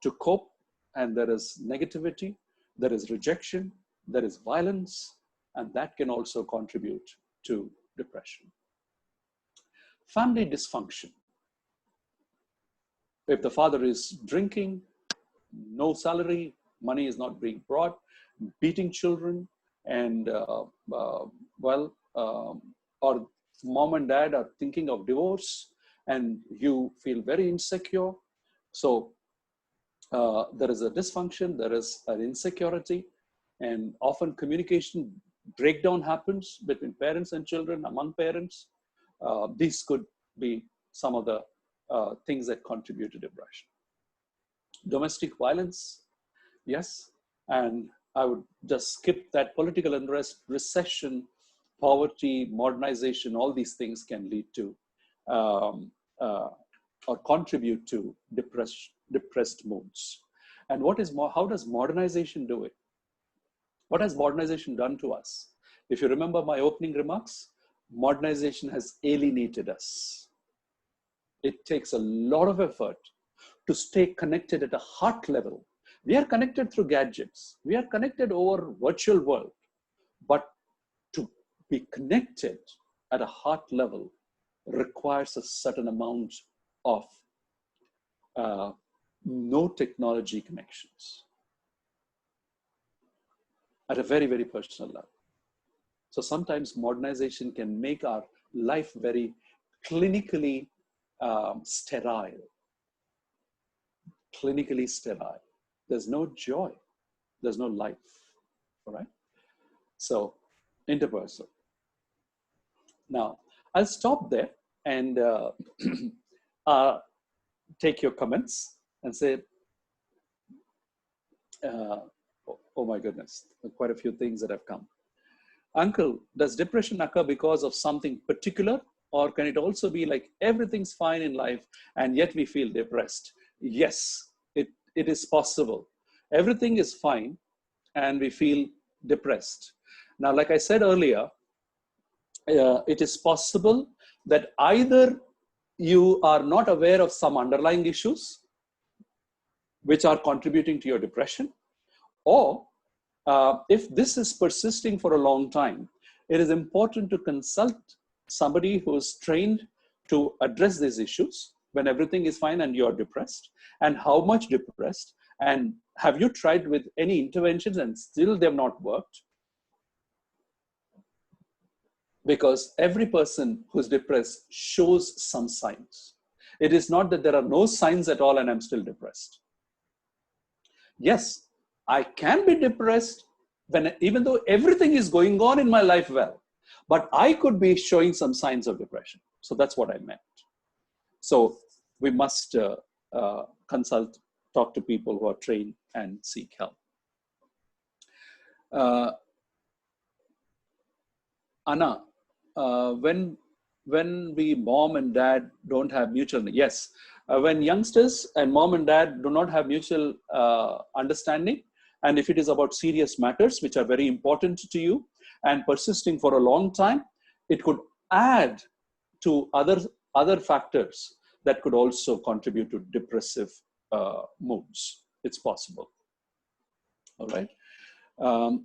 [SPEAKER 1] to cope, and there is negativity, there is rejection, there is violence, and that can also contribute to depression. Family dysfunction. If the father is drinking, no salary, money is not being brought, beating children, and or mom and dad are thinking of divorce, and you feel very insecure. So there is a dysfunction, there is an insecurity, and often communication breakdown happens between parents and children, among parents. These could be some of the things that contribute to depression. Domestic violence, yes, and I would just skip that. Political unrest, recession, poverty, modernization, all these things can lead to or contribute to depressed moods. And how does modernization do it? What has modernization done to us? If you remember my opening remarks, modernization has alienated us. It takes a lot of effort to stay connected at a heart level. We are connected through gadgets. We are connected over virtual world. But to be connected at a heart level requires a certain amount of no technology connections at a very, very personal level. So sometimes modernization can make our life very clinically sterile. Clinically sterile. There's no joy. There's no life. All right? So, interpersonal. Now, I'll stop there and take your comments and say, oh my goodness, quite a few things that have come. Uncle, does depression occur because of something particular, or can it also be like everything's fine in life and yet we feel depressed? Yes, it is possible. Everything is fine and we feel depressed. Now, like I said earlier, it is possible that either you are not aware of some underlying issues which are contributing to your depression, or if this is persisting for a long time, it is important to consult somebody who is trained to address these issues when everything is fine and you're depressed, and how much depressed, and have you tried with any interventions and still they've not worked? Because every person who's depressed shows some signs. It is not that there are no signs at all and I'm still depressed. Yes, I can be depressed even though everything is going on in my life well, but I could be showing some signs of depression. So that's what I meant. So we must consult, talk to people who are trained and seek help. Anna, when we mom and dad don't have mutual, yes, when youngsters and mom and dad do not have mutual understanding, and if it is about serious matters which are very important to you and persisting for a long time, it could add to other factors that could also contribute to depressive moods. It's possible. All right.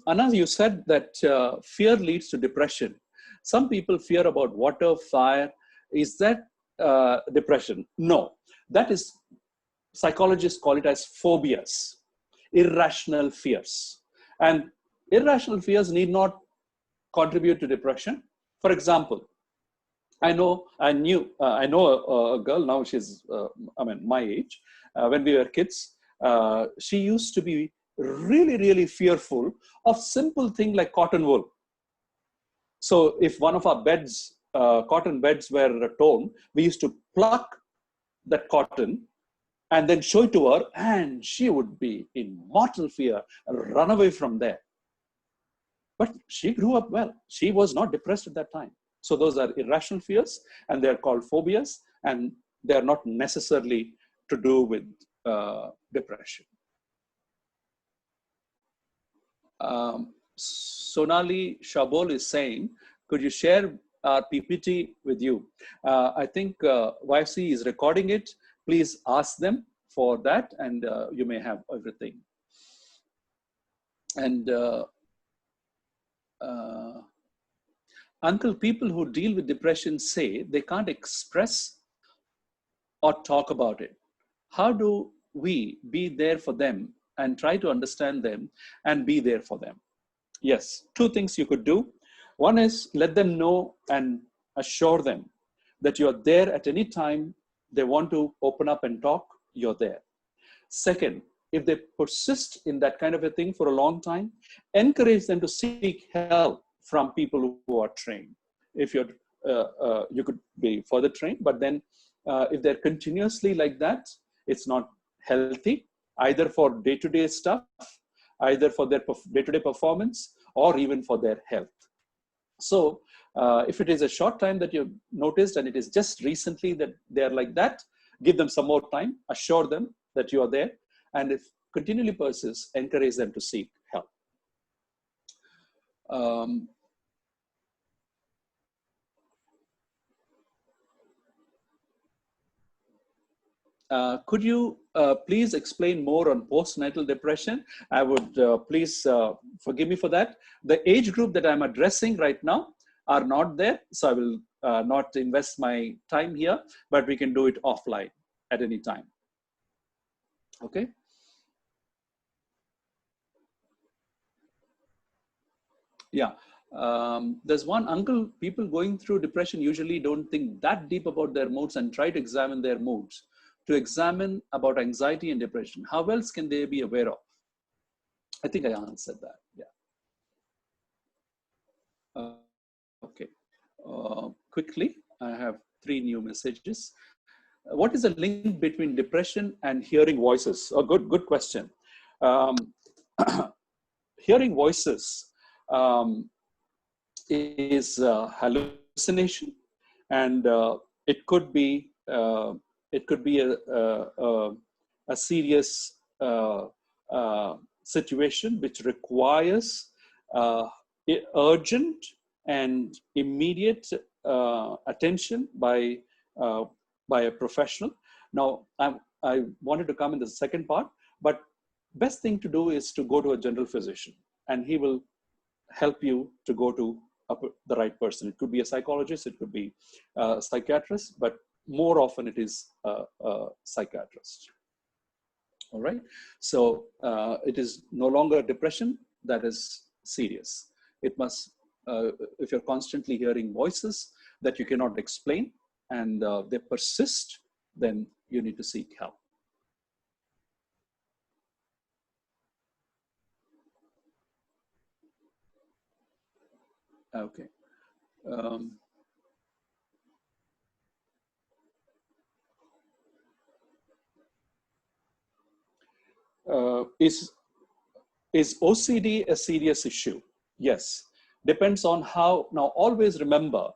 [SPEAKER 1] Anna, you said that fear leads to depression. Some people fear about water, fire. Is that depression? No, that is, psychologists call it as phobias, irrational fears. And irrational fears need not contribute to depression. For example, I know a girl, now she's, my age. When we were kids, she used to be really, really fearful of simple thing like cotton wool. So if one of our beds, cotton beds were torn, we used to pluck that cotton and then show it to her, and she would be in mortal fear and run away from there. But she grew up well. She was not depressed at that time. So those are irrational fears, and they're called phobias, and they're not necessarily to do with depression. Sonali Shabol is saying, could you share our PPT with you? I think YFC is recording it. Please ask them for that, and you may have everything. And Uncle, people who deal with depression say they can't express or talk about it. How do we be there for them and try to understand them and be there for them? Yes, two things you could do. One is let them know and assure them that you're there at any time they want to open up and talk, you're there. Second, if they persist in that kind of a thing for a long time, encourage them to seek help from people who are trained. If you're, you could be further trained, but then if they're continuously like that, it's not healthy, either for day-to-day stuff, either for their day-to-day performance, or even for their health. So if it is a short time that you've noticed and it is just recently that they're like that, give them some more time, assure them that you are there, and if continually persists, encourage them to seek help. Could you please explain more on postnatal depression? I would please forgive me for that. The age group that I'm addressing right now are not there, so I will not invest my time here, but we can do it offline at any time. Okay. Yeah. There's one uncle, people going through depression usually don't think that deep about their moods and try to examine their moods. To examine about anxiety and depression, how else can they be aware of? I think I answered that. Yeah. Okay. Quickly, I have 3 new messages. What is the link between depression and hearing voices? Oh, good question. Hearing voices is hallucination, and it could be a serious situation which requires urgent and immediate attention by a professional. Now, I wanted to come in the second part, but best thing to do is to go to a general physician, and he will help you to go to the right person. It could be a psychologist, it could be a psychiatrist, but more often it is a psychiatrist. All right. So it is no longer depression that is serious. It must, if you're constantly hearing voices that you cannot explain and they persist, then you need to seek help. Okay. Is OCD a serious issue? Yes. Depends on how. Now, always remember,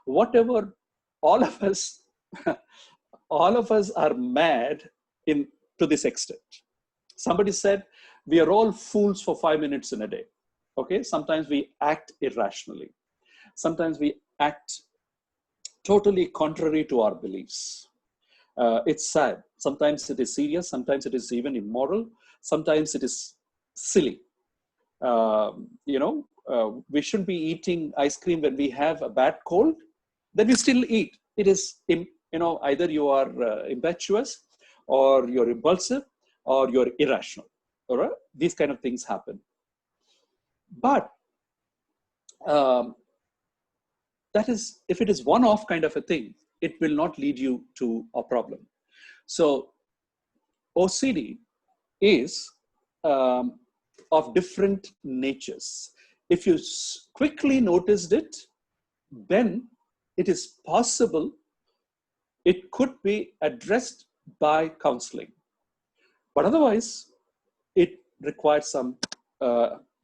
[SPEAKER 1] whatever all of us, all of us are mad to this extent. Somebody said, we are all fools for 5 minutes in a day. Okay. Sometimes we act irrationally. Sometimes we act totally contrary to our beliefs. It's sad. Sometimes it is serious. Sometimes it is even immoral. Sometimes it is silly. We shouldn't be eating ice cream when we have a bad cold. Then we still eat. It is, either you are impetuous, or you're impulsive, or you're irrational. All right? These kind of things happen. But that is, if it is one-off kind of a thing, it will not lead you to a problem. So OCD is of different natures. If you quickly noticed it, then it is possible it could be addressed by counseling. But otherwise, it requires some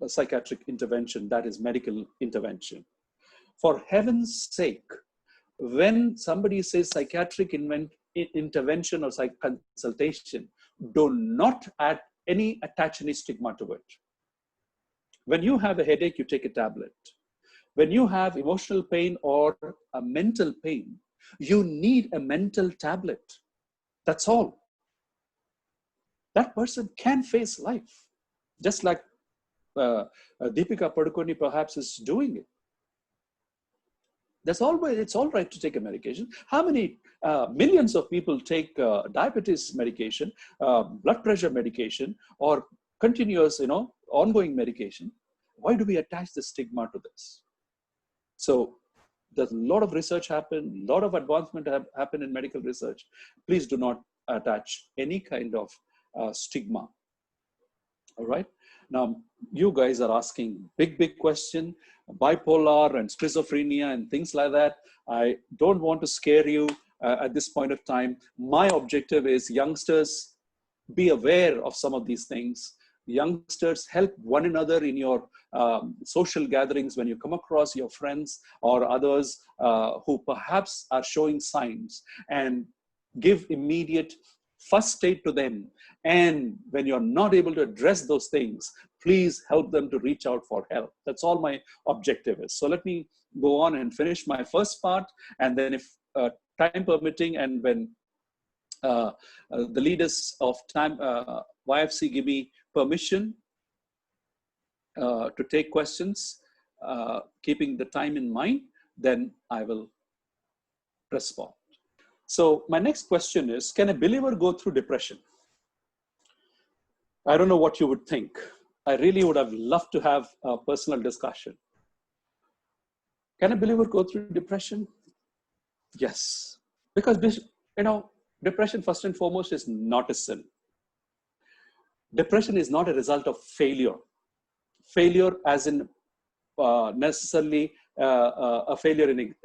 [SPEAKER 1] psychiatric intervention, that is medical intervention. For heaven's sake, when somebody says psychiatric intervention or consultation, do not add attach any stigma to it. When you have a headache, you take a tablet. When you have emotional pain or a mental pain, you need a mental tablet. That's all. That person can face life, just like Deepika Padukone perhaps is doing it. It's all right to take a medication. How many millions of people take diabetes medication, blood pressure medication, or continuous, ongoing medication? Why do we attach the stigma to this? So There's a lot of research happen, a lot of advancement happen in medical research. Please do not attach any kind of stigma. All right. Now, you guys are asking big question, bipolar and schizophrenia and things like that. I don't want to scare you at this point of time. My objective is youngsters, be aware of some of these things. Youngsters, help one another in your social gatherings when you come across your friends or others who perhaps are showing signs, and give immediate first aid to them. And when you're not able to address those things, please help them to reach out for help. That's all my objective is. So let me go on and finish my first part, and then if time permitting, and when the leaders of time YFC give me permission to take questions, keeping the time in mind, then I will respond. So my next question is, can a believer go through depression? I don't know what you would think. I really would have loved to have a personal discussion. Can a believer go through depression? Yes. Because, depression first and foremost is not a sin. Depression is not a result of failure. Failure as in necessarily a failure in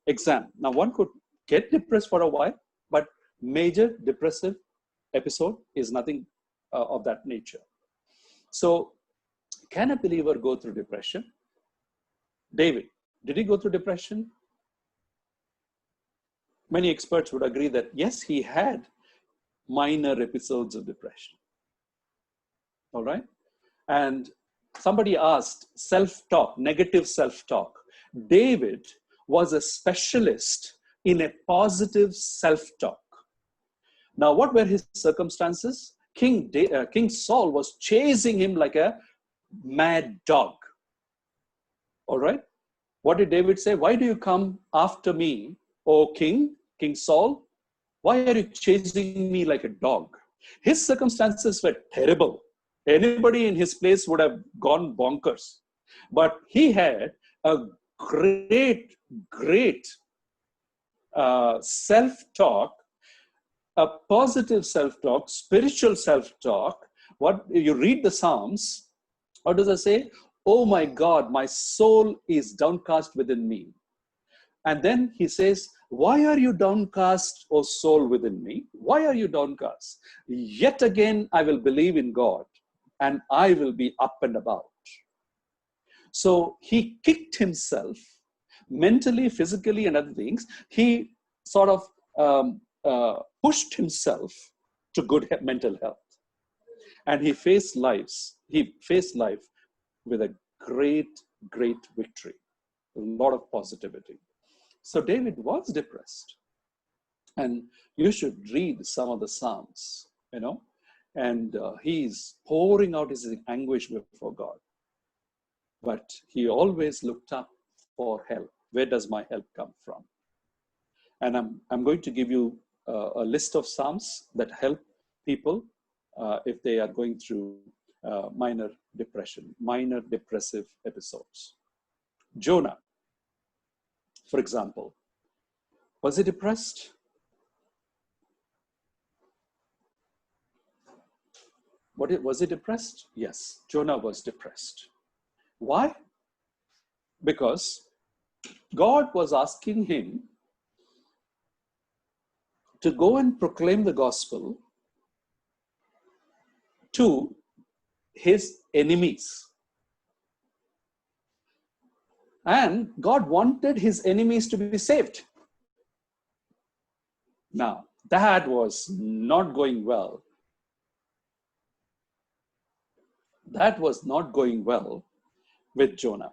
[SPEAKER 1] exam. Now, one could get depressed for a while, but major depressive episode is nothing of that nature. So, can a believer go through depression? David, did he go through depression? Many experts would agree that yes, he had minor episodes of depression. All right. And somebody asked, self-talk, negative self-talk. David was a specialist in a positive self-talk. Now, what were his circumstances? King Saul was chasing him like a mad dog. All right. What did David say? Why do you come after me, O King Saul? Why are you chasing me like a dog? His circumstances were terrible. Anybody in his place would have gone bonkers. But he had a great self-talk, a positive self-talk, spiritual self-talk. What you read the Psalms, what does it say? Oh my God, my soul is downcast within me. And then he says, why are you downcast, O soul within me? Why are you downcast? Yet again, I will believe in God, and I will be up and about. So he kicked himself mentally, physically, and other things. He sort of pushed himself to good mental health. And he faced life with a great victory, a lot of positivity. So David was depressed. And you should read some of the Psalms, and he's pouring out his anguish before God. But he always looked up for help. Where does my help come from? And I'm going to give you a list of Psalms that help people if they are going through minor depression, minor depressive episodes. Jonah, for example, was he depressed? Was he depressed? Yes, Jonah was depressed. Why? Because God was asking him to go and proclaim the gospel to his enemies. And God wanted his enemies to be saved. Now, that was not going well. That was not going well with Jonah.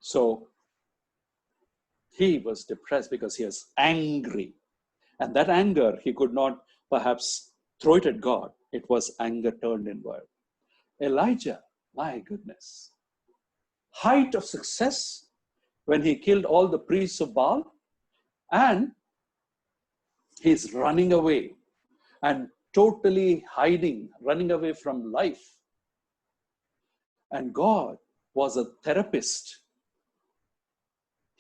[SPEAKER 1] So he was depressed because he was angry. And that anger, he could not perhaps throw it at God. It was anger turned inward. Elijah, my goodness. Height of success when he killed all the priests of Baal. And he's running away and totally hiding, running away from life. And God was a therapist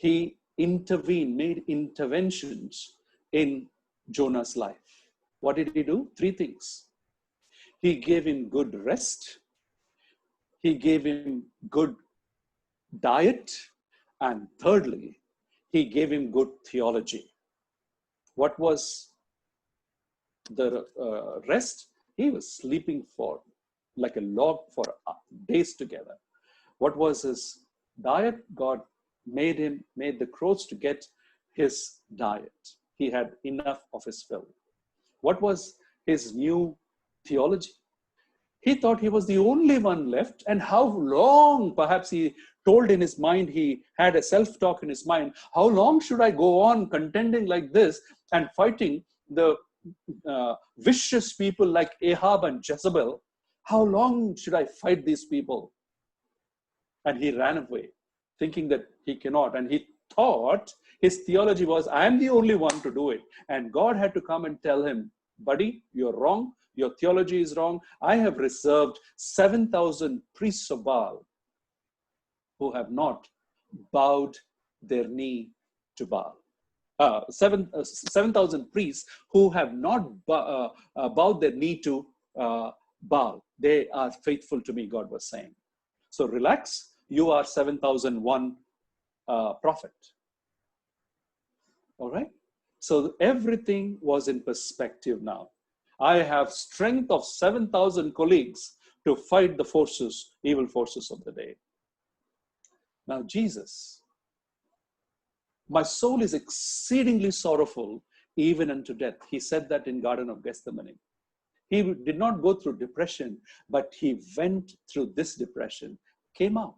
[SPEAKER 1] he intervened, made interventions in Jonah's life. What did he do? 3 things. He gave him good rest. He gave him good diet. And thirdly, he gave him good theology. What was the rest? He was sleeping for like a log for days together. What was his diet? God made the crows to get his diet. He had enough of his fill. What was his new theology? He thought he was the only one left. And how long, perhaps he told in his mind, he had a self-talk in his mind, how long should I go on contending like this and fighting the vicious people like Ahab and Jezebel? How long should I fight these people? And he ran away, thinking that he cannot. And he thought his theology was, I am the only one to do it. And God had to come and tell him, buddy, you're wrong. Your theology is wrong. I have reserved 7,000 priests of Baal who have not bowed their knee to Baal. 7,000 priests who have not bowed their knee to Baal. They are faithful to me, God was saying. So relax. You are 7,001 prophet. All right. So everything was in perspective now. I have strength of 7,000 colleagues to fight the forces, evil forces of the day. Now, Jesus, my soul is exceedingly sorrowful, even unto death. He said that in Garden of Gethsemane. He did not go through depression, but he went through this depression, came out.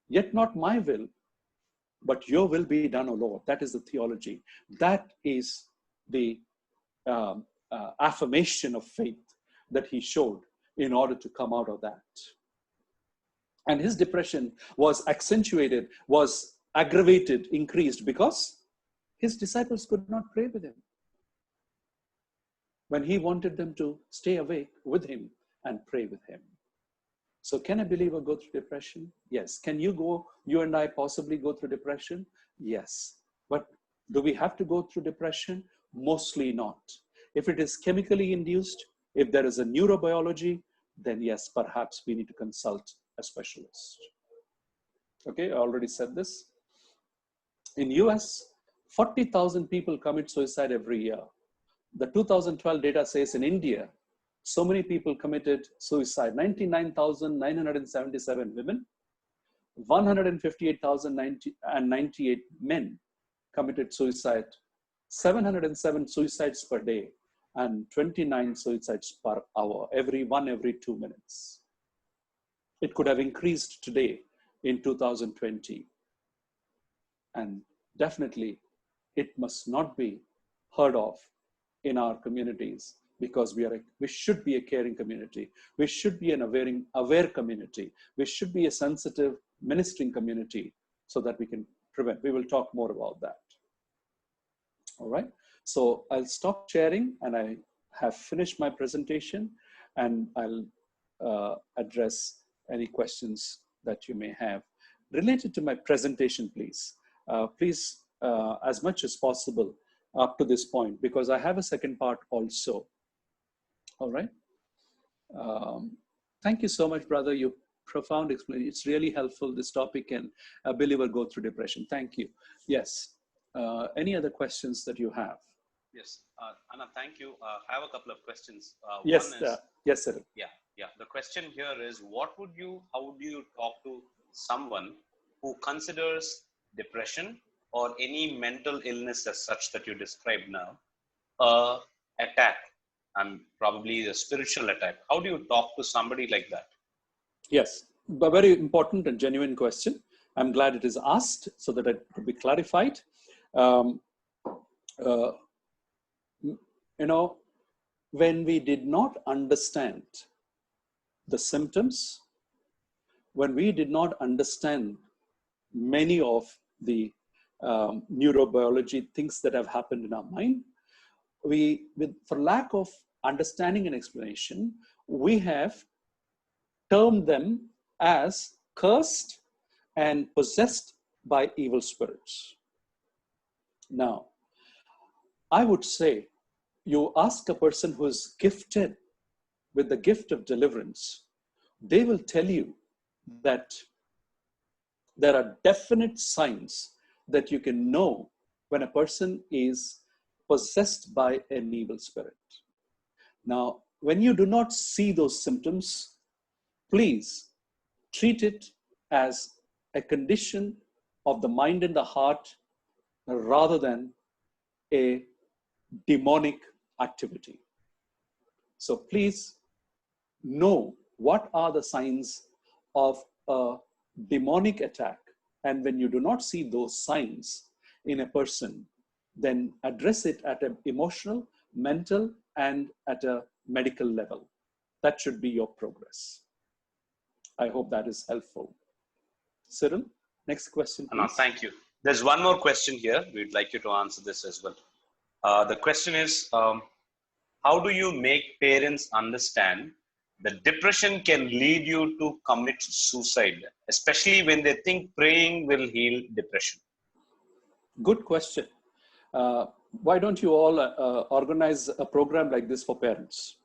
[SPEAKER 1] Yet not my will, but your will be done, O Lord. That is the theology. That is the affirmation of faith that he showed in order to come out of that. And his depression was accentuated, was aggravated, increased because his disciples could not pray with him when he wanted them to stay awake with him and pray with him. So can a believer go through depression? Yes. Can you and I possibly go through depression? Yes. But do we have to go through depression? Mostly not. If it is chemically induced, if there is a neurobiology, then yes, perhaps we need to consult a specialist. Okay, I already said this. In US, 40,000 people commit suicide every year. The 2012 data says in India, so many people committed suicide. 99,977 women, 158,098 men committed suicide, 707 suicides per day, and 29 suicides per hour, every 2 minutes. It could have increased today in 2020. And definitely, it must not be heard of in our communities, because we should be a caring community. We should be an aware community. We should be a sensitive, ministering community so that we can prevent. We will talk more about that. All right. So I'll stop sharing, and I have finished my presentation, and I'll address any questions that you may have related to my presentation, please. Please, as much as possible up to this point, because I have a second part also. All right. Thank you so much, brother. Your profound explanation. It's really helpful. This topic can a believer go through depression. Thank you. Yes. Any other questions that you have?
[SPEAKER 4] Yes. Anna, thank you. I have a couple of questions.
[SPEAKER 1] Yes.
[SPEAKER 4] One is,
[SPEAKER 1] yes, sir.
[SPEAKER 4] Yeah. The question here is, how would you talk to someone who considers depression or any mental illness as such that you described now, attack, and probably a spiritual attack? How do you talk to somebody like that?
[SPEAKER 1] Yes, a very important and genuine question. I'm glad it is asked so that it could be clarified. When we did not understand the symptoms, when we did not understand many of the neurobiology things that have happened in our mind, for lack of understanding and explanation, we have termed them as cursed and possessed by evil spirits. Now, I would say you ask a person who is gifted with the gift of deliverance, they will tell you that there are definite signs that you can know when a person is possessed by an evil spirit. Now, when you do not see those symptoms, please treat it as a condition of the mind and the heart rather than a demonic activity. So please know what are the signs of a demonic attack. And when you do not see those signs in a person, then address it at an emotional, mental, and at a medical level. That should be your progress. I hope that is helpful. Cyril, next question, please.
[SPEAKER 4] No, thank you. There's one more question here. We'd like you to answer this as well. The question is, how do you make parents understand that depression can lead you to commit suicide, especially when they think praying will heal depression?
[SPEAKER 1] Good question. Why don't you all organize a program like this for parents?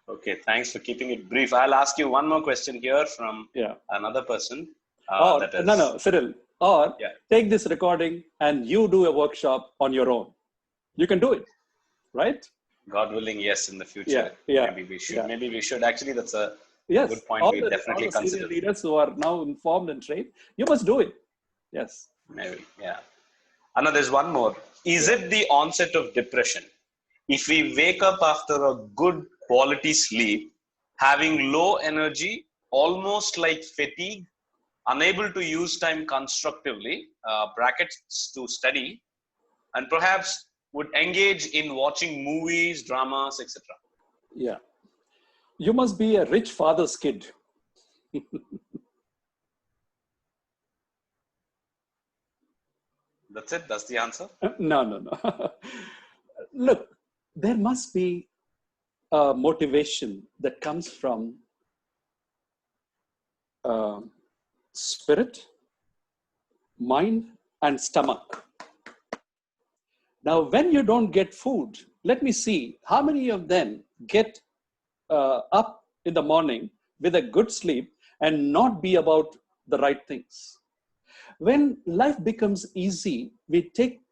[SPEAKER 4] Okay, thanks for keeping it brief. I'll ask you one more question here from another person.
[SPEAKER 1] No, Cyril. Or take this recording and you do a workshop on your own. You can do it, right?
[SPEAKER 4] God willing, yes, in the future. Maybe we should. Maybe we should. Actually, that's a good point.
[SPEAKER 1] All
[SPEAKER 4] we definitely
[SPEAKER 1] all the
[SPEAKER 4] consider.
[SPEAKER 1] Senior leaders who are now informed and trained, you must do it. Yes.
[SPEAKER 4] Maybe, Anna, there's one more. Is it the onset of depression if we wake up after a good quality sleep, having low energy, almost like fatigue, unable to use time constructively, brackets to study, and perhaps would engage in watching movies, dramas, etc.?
[SPEAKER 1] Yeah. You must be a rich father's kid.
[SPEAKER 4] That's it? That's the answer?
[SPEAKER 1] No. Look, there must be a motivation that comes from spirit, mind, and stomach. Now, when you don't get food, let me see how many of them get up in the morning with a good sleep and not be about the right things. When life becomes easy, we take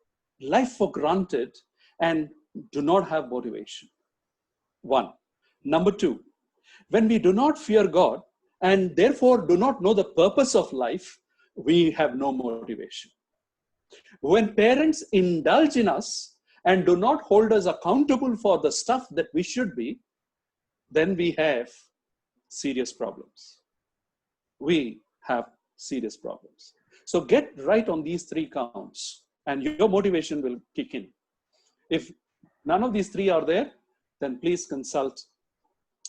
[SPEAKER 1] life for granted and do not have motivation. One. Number two, when we do not fear God and therefore do not know the purpose of life, we have no motivation. When parents indulge in us and do not hold us accountable for the stuff that we should be, then we have serious problems. We have serious problems. So get right on these three counts and your motivation will kick in. If none of these three are there, then please consult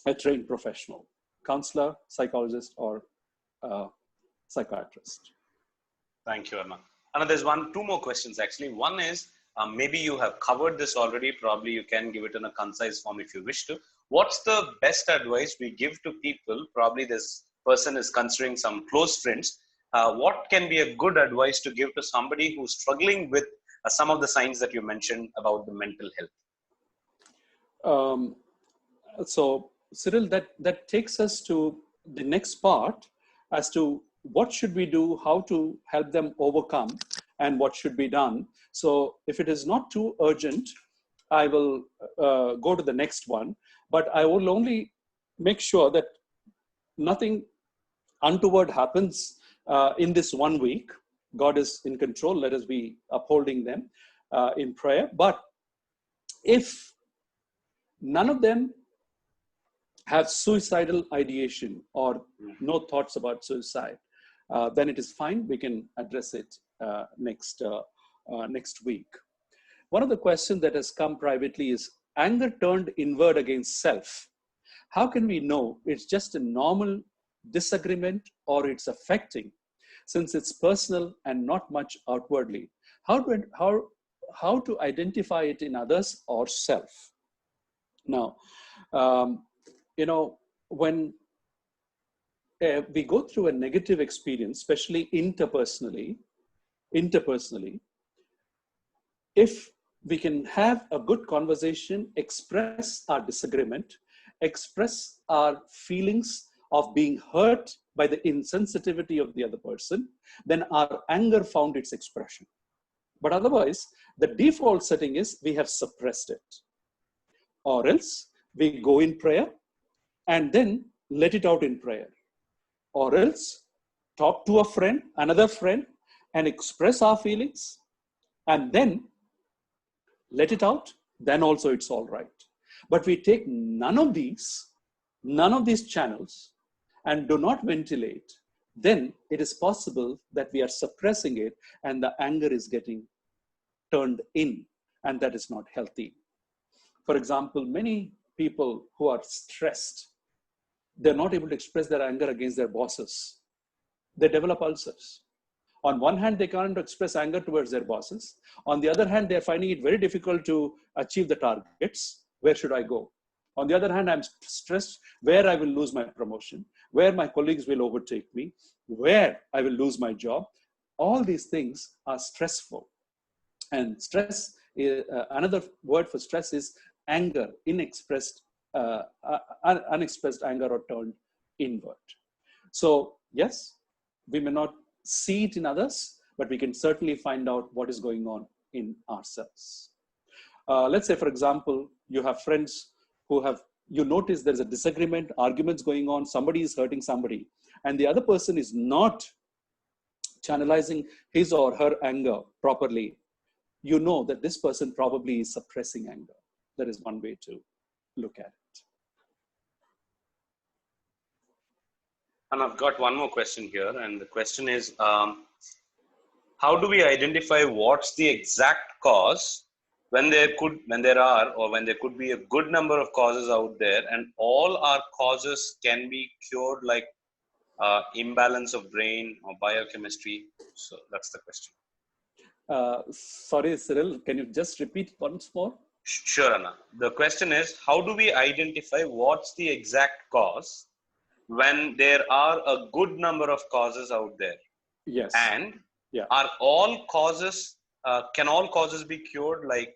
[SPEAKER 1] a trained professional, counselor, psychologist, or psychiatrist.
[SPEAKER 4] Thank you, Anna. Anna, there's two more questions actually. One is, maybe you have covered this already. Probably you can give it in a concise form if you wish to. What's the best advice we give to people? Probably this person is considering some close friends. What can be a good advice to give to somebody who's struggling with some of the signs that you mentioned about the mental health?
[SPEAKER 1] So, Cyril, that takes us to the next part as to what should we do, how to help them overcome, and what should be done. So if it is not too urgent, I will go to the next one, but I will only make sure that nothing untoward happens in this 1 week. God is in control. Let us be upholding them in prayer. But if none of them have suicidal ideation or no thoughts about suicide, then it is fine. We can address it next week. One of the questions that has come privately is anger turned inward against self. How can we know it's just a normal disagreement or it's affecting, since it's personal and not much outwardly? How to identify it in others or self? Now, when we go through a negative experience, especially interpersonally, if we can have a good conversation, express our disagreement, express our feelings of being hurt by the insensitivity of the other person, then our anger found its expression. But otherwise, the default setting is we have suppressed it. Or else we go in prayer and then let it out in prayer. Or else talk to a friend, another friend, and express our feelings and then let it out, then also it's all right. But we take none of these channels and do not ventilate, then it is possible that we are suppressing it and the anger is getting turned in, and that is not healthy. For example, many people who are stressed, they're not able to express their anger against their bosses. They develop ulcers. On one hand, they can't express anger towards their bosses. On the other hand, they're finding it very difficult to achieve the targets. Where should I go? On the other hand, I'm stressed where I will lose my promotion, where my colleagues will overtake me, where I will lose my job. All these things are stressful. And stress, another word for stress is anger, unexpressed anger or turned inward. So yes, we may not see it in others, but we can certainly find out what is going on in ourselves. Let's say, for example, you have friends who you notice there's a disagreement, arguments going on, somebody is hurting somebody, and the other person is not channelizing his or her anger properly. You know that this person probably is suppressing anger. That is one way to look at it.
[SPEAKER 4] And I've got one more question here, and the question is, how do we identify what's the exact cause when there could be a good number of causes out there, and all our causes can be cured, like imbalance of brain or biochemistry? So that's the question.
[SPEAKER 1] Sorry, Cyril, can you just repeat once more?
[SPEAKER 4] Sure, Anna. The question is, how do we identify what's the exact cause when there are a good number of causes out there?
[SPEAKER 1] Yes.
[SPEAKER 4] And are all causes, can all causes be cured, like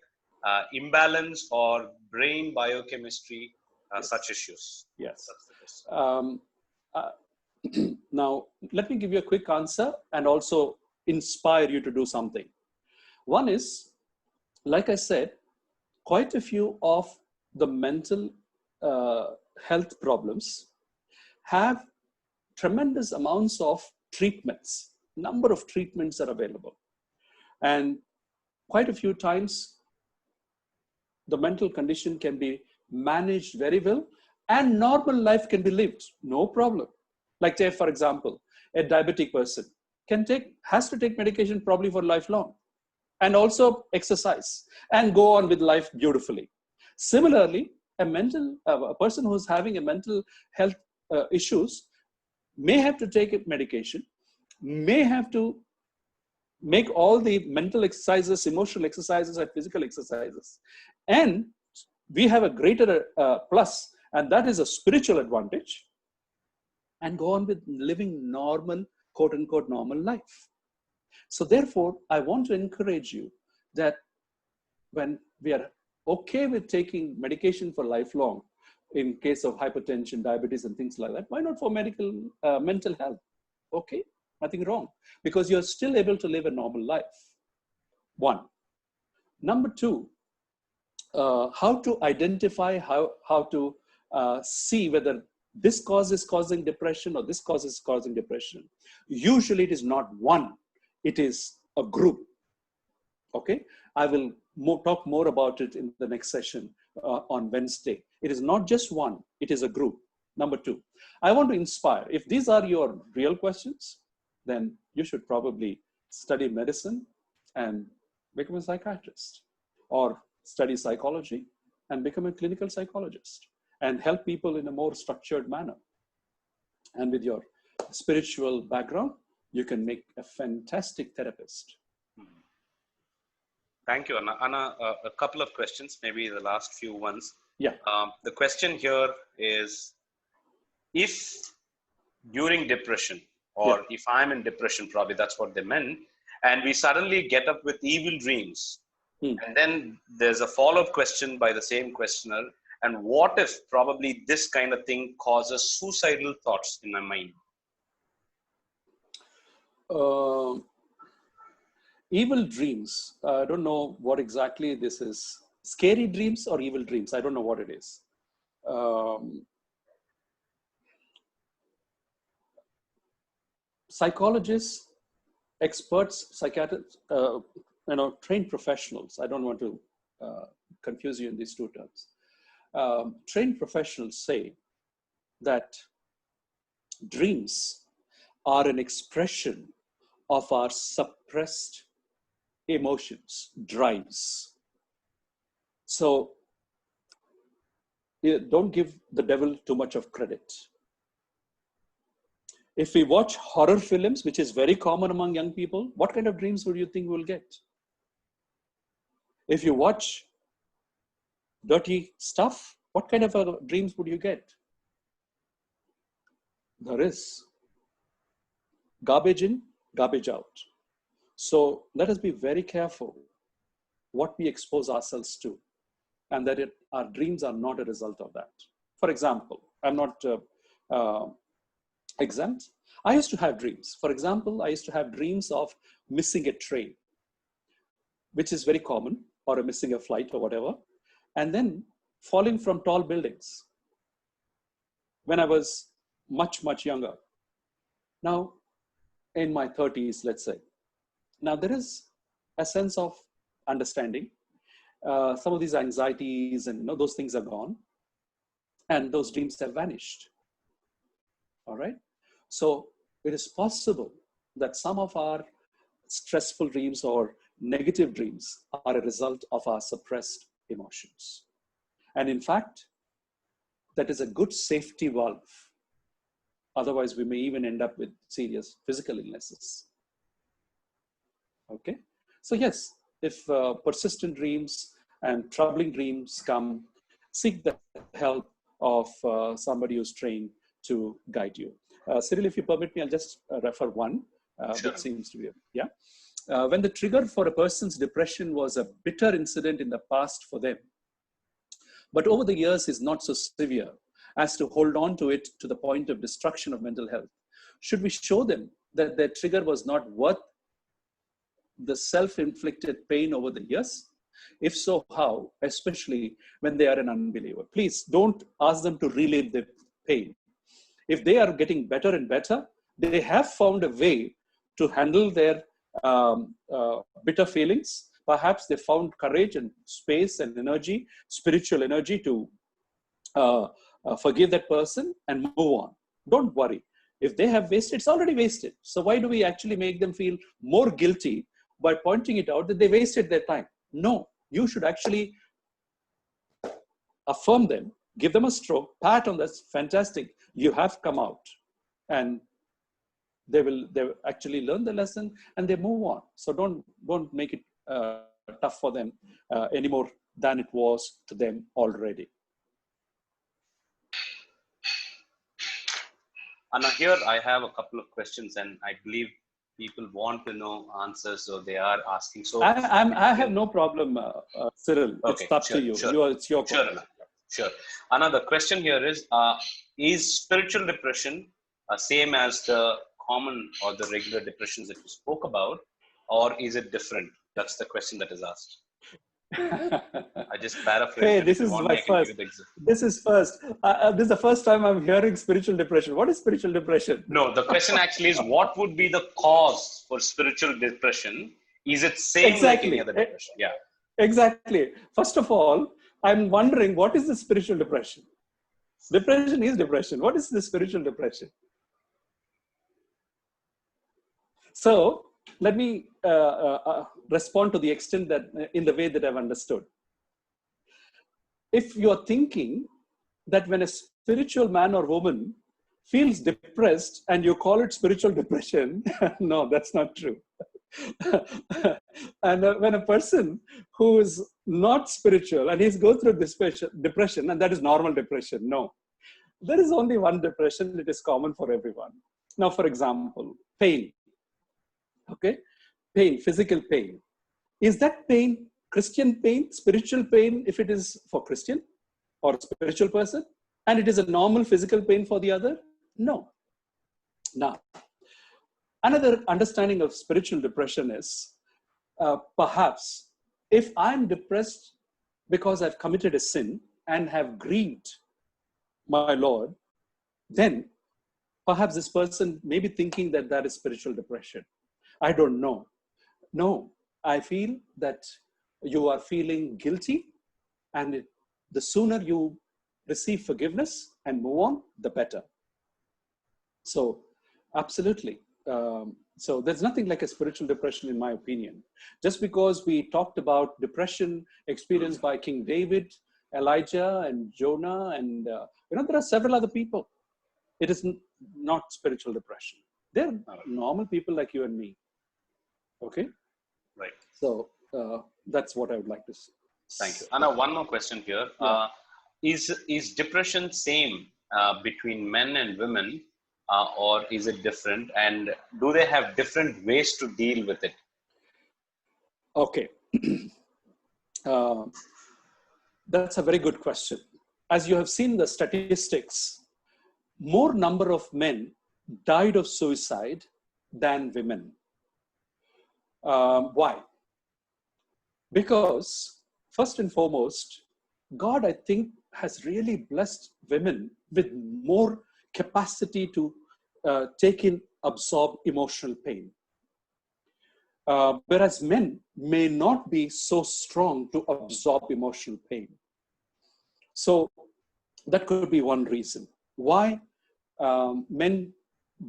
[SPEAKER 4] imbalance or brain biochemistry,
[SPEAKER 1] yes.
[SPEAKER 4] Such issues?
[SPEAKER 1] Yes. Now, let me give you a quick answer and also inspire you to do something. One is, like I said, quite a few of the mental health problems have tremendous amounts of treatments. Number of treatments are available. And quite a few times, the mental condition can be managed very well and normal life can be lived, no problem. Like, say, for example, a diabetic person has to take medication probably for lifelong, and also exercise and go on with life beautifully. Similarly, a person who's having a mental health issues may have to take a medication, may have to make all the mental exercises, emotional exercises, and physical exercises. And we have a greater plus, and that is a spiritual advantage, and go on with living normal, quote unquote, normal life. So therefore, I want to encourage you that when we are okay with taking medication for lifelong, in case of hypertension, diabetes, and things like that, why not for mental health? Okay, nothing wrong, because you're still able to live a normal life. One. Number two, how to identify, how to see whether this cause is causing depression or this cause is causing depression. Usually it is not one, it is a group. Okay, I will talk more about it in the next session on Wednesday. It is not just one, it is a group. Number two, I want to inspire. If these are your real questions, then you should probably study medicine and become a psychiatrist, or study psychology and become a clinical psychologist and help people in a more structured manner. And with your spiritual background, you can make a fantastic therapist.
[SPEAKER 4] Thank you, Anna. Anna, a couple of questions, maybe the last few ones.
[SPEAKER 1] Yeah.
[SPEAKER 4] The question here is, if during depression, or if I'm in depression, probably that's what they meant, and we suddenly get up with evil dreams, and then there's a follow-up question by the same questioner, and what if probably this kind of thing causes suicidal thoughts in my mind?
[SPEAKER 1] Evil dreams. I don't know what exactly this is. Scary dreams or evil dreams? I don't know what it is. Psychologists, experts, psychiatrists, trained professionals. I don't want to confuse you in these two terms. Trained professionals say that dreams are an expression of our suppressed emotions, drives. So don't give the devil too much of credit. If we watch horror films, which is very common among young people, what kind of dreams would you think we'll get? If you watch dirty stuff, what kind of dreams would you get? There is garbage in, garbage out. So let us be very careful what we expose ourselves to, and that our dreams are not a result of that. For example, I'm not exempt. I used to have dreams. For example, I used to have dreams of missing a train, which is very common, or missing a flight or whatever, and then falling from tall buildings when I was much, much younger. Now, in my 30s, let's say. Now, there is a sense of understanding. Some of these anxieties and those things are gone, and those dreams have vanished. All right. So it is possible that some of our stressful dreams or negative dreams are a result of our suppressed emotions. And in fact, that is a good safety valve. Otherwise, we may even end up with serious physical illnesses. Okay. So yes, if persistent dreams and troubling dreams come, seek the help of somebody who's trained to guide you. Cyril, if you permit me, I'll just refer one,
[SPEAKER 4] Sure.
[SPEAKER 1] which seems to be, when the trigger for a person's depression was a bitter incident in the past for them, but over the years is not so severe as to hold on to it to the point of destruction of mental health. Should we show them that their trigger was not worth the self-inflicted pain over the years? If so, how? Especially when they are an unbeliever. Please don't ask them to relive the pain. If they are getting better and better, they have found a way to handle their bitter feelings. Perhaps they found courage and space and energy, spiritual energy to forgive that person and move on. Don't worry. If they have wasted, it's already wasted. So why do we actually make them feel more guilty by pointing it out that they wasted their time? No, you should actually affirm them, give them a stroke, pat on this, fantastic, you have come out. And they will actually learn the lesson and they move on. So don't make it tough for them any more than it was to them already.
[SPEAKER 4] Anna, here I have a couple of questions, and I believe people want to know answers, so they are asking. So
[SPEAKER 1] I have no problem, Cyril.
[SPEAKER 4] Okay,
[SPEAKER 1] it's up
[SPEAKER 4] sure,
[SPEAKER 1] to you.
[SPEAKER 4] Sure.
[SPEAKER 1] It's your call.
[SPEAKER 4] Sure, Anna. Sure. Anna, the question here is spiritual depression same as the common or the regular depressions that you spoke about, or is it different? That's the question that is asked. I just paraphrased.
[SPEAKER 1] Hey, this is my first. This is first. This is the first time I'm hearing spiritual depression. What is spiritual depression?
[SPEAKER 4] No, the question actually is, what would be the cause for spiritual depression? Is it same like any other depression? Yeah.
[SPEAKER 1] Exactly. First of all, I'm wondering, what is the spiritual depression? Depression is depression. What is the spiritual depression? So let me respond to the extent that in the way that I've understood. If you're thinking that when a spiritual man or woman feels depressed and you call it spiritual depression, no, that's not true. And when a person who is not spiritual and he's going through depression, and that is normal depression, no. there is only one depression. It is common for everyone. Now, for example, pain. Okay, pain, physical pain. Is that pain Christian pain, spiritual pain, if it is for Christian or spiritual person, and it is a normal physical pain for the other? No. Now, another understanding of spiritual depression is perhaps if I'm depressed because I've committed a sin and have grieved my Lord, then perhaps this person may be thinking that that is spiritual depression. I don't know. No, I feel that you are feeling guilty, and the sooner you receive forgiveness and move on, the better. So, absolutely. So there's nothing like a spiritual depression, in my opinion. Just because we talked about depression experienced by King David, Elijah, and Jonah, and there are several other people. It is not spiritual depression. They're normal people like you and me. Okay.
[SPEAKER 4] Right.
[SPEAKER 1] So that's what I would like to say.
[SPEAKER 4] Thank you. Anna, one more question here. Yeah. Is depression same between men and women, or is it different? And do they have different ways to deal with it?
[SPEAKER 1] Okay. That's a very good question. As you have seen the statistics, more number of men died of suicide than women. Why? Because first and foremost, God, I think, has really blessed women with more capacity to take in, absorb emotional pain. Whereas men may not be so strong to absorb emotional pain. So that could be one reason why men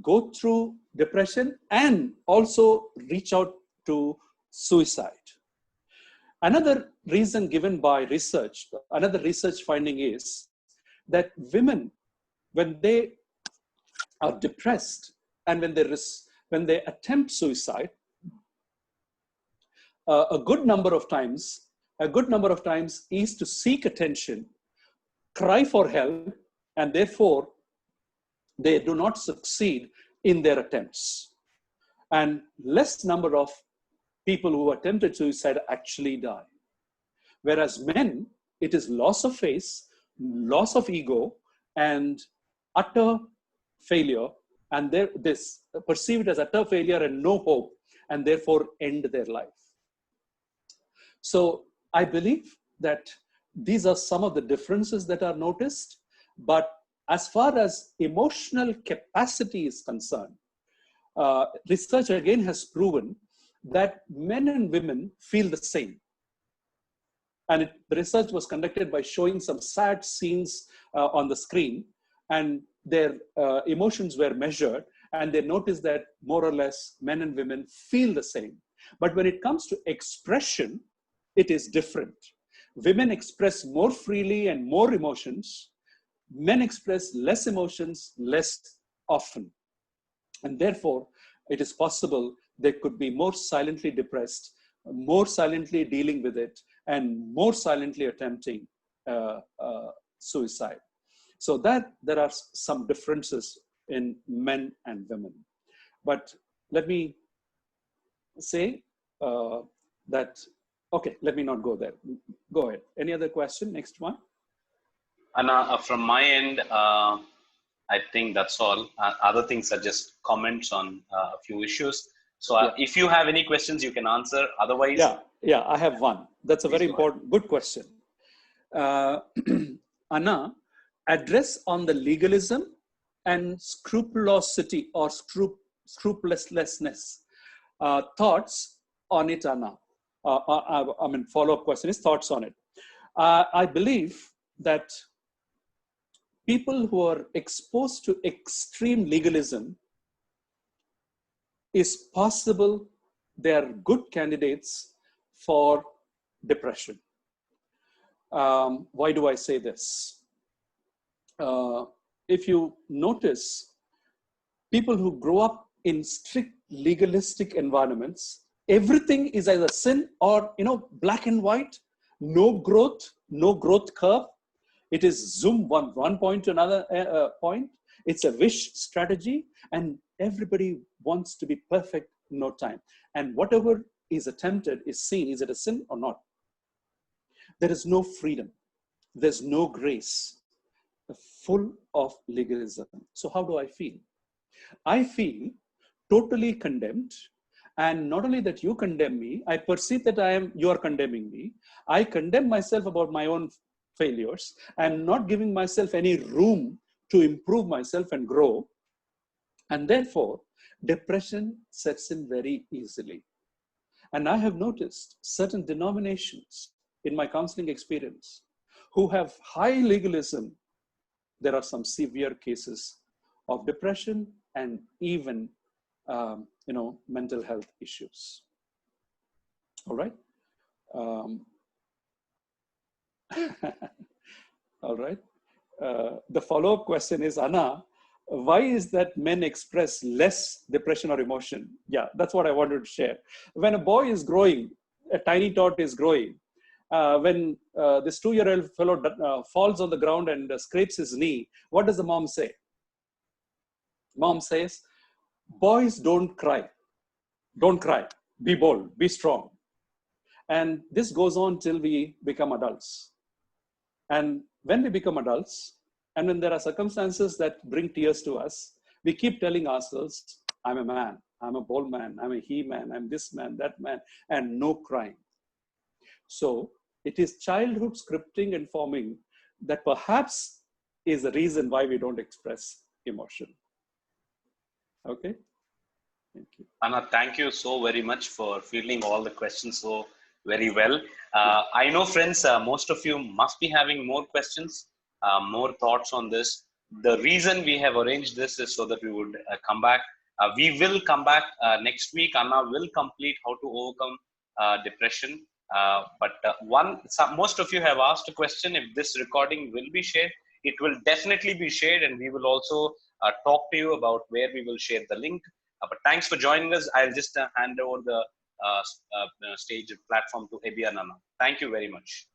[SPEAKER 1] go through depression and also reach out to suicide. Another reason given by research, another research finding is that women, when they are depressed and when they attempt suicide, a good number of times is to seek attention, cry for help, and therefore they do not succeed in their attempts. And less number of people who attempted suicide actually die. Whereas men, it is loss of faith, loss of ego, and utter failure, and this perceived as utter failure and no hope, and therefore end their life. So I believe that these are some of the differences that are noticed, but as far as emotional capacity is concerned, research again has proven that men and women feel the same. And the research was conducted by showing some sad scenes on the screen, and their emotions were measured, and they noticed that more or less men and women feel the same. But when it comes to expression, it is different. Women express more freely and more emotions. Men express less emotions less often. And therefore, it is possible they could be more silently depressed, more silently dealing with it, and more silently attempting suicide. So that there are some differences in men and women. But let me say that, okay, let me not go there. Go ahead. Any other question? Next one.
[SPEAKER 4] Anna, from my end, I think that's all. Other things are just comments on a few issues. So if you have any questions, you can answer. Otherwise,
[SPEAKER 1] yeah, I have one. That's a very important, good question. Anna, address on the legalism and scrupulosity or scrupulousness. Thoughts on it, Anna. I mean, follow-up question is thoughts on it. I believe that people who are exposed to extreme legalism, is possible they are good candidates for depression. Why do I say this? If you notice, people who grow up in strict legalistic environments, everything is either sin or, black and white, no growth curve. It is zoom one point to another point. It's a wish strategy, and everybody wants to be perfect in no time. And whatever is attempted is seen. Is it a sin or not? There is no freedom. There's no grace. Full of legalism. So how do I feel? I feel totally condemned. And not only that you condemn me, I perceive that you are condemning me. I condemn myself about my own failures. I'm not giving myself any room to improve myself and grow. And therefore, depression sets in very easily. And I have noticed certain denominations in my counseling experience who have high legalism. There are some severe cases of depression and even, mental health issues. All right. All right. The follow-up question is, Anna, why is that men express less depression or emotion? Yeah, that's what I wanted to share. When a boy is growing, a tiny tot is growing, when this 2-year-old fellow falls on the ground and scrapes his knee, what does the mom say? Mom says, boys don't cry. Don't cry. Be bold. Be strong. And this goes on till we become adults. And when we become adults, and when there are circumstances that bring tears to us, we keep telling ourselves, I'm a man. I'm a bold man. I'm a he-man. I'm this man, that man, and no crying. So it is childhood scripting and forming that perhaps is the reason why we don't express emotion. Okay. Thank you.
[SPEAKER 4] Anna, thank you so very much for fielding all the questions so very well. I know, friends, most of you must be having more questions, more thoughts on this. The reason we have arranged this is so that we would come back. We will come back next week. Anna will complete how to overcome depression. Most of you have asked a question if this recording will be shared. It will definitely be shared, and we will also talk to you about where we will share the link. But thanks for joining us. I'll just hand over the stage platform to Ebi and Anna. Thank you very much.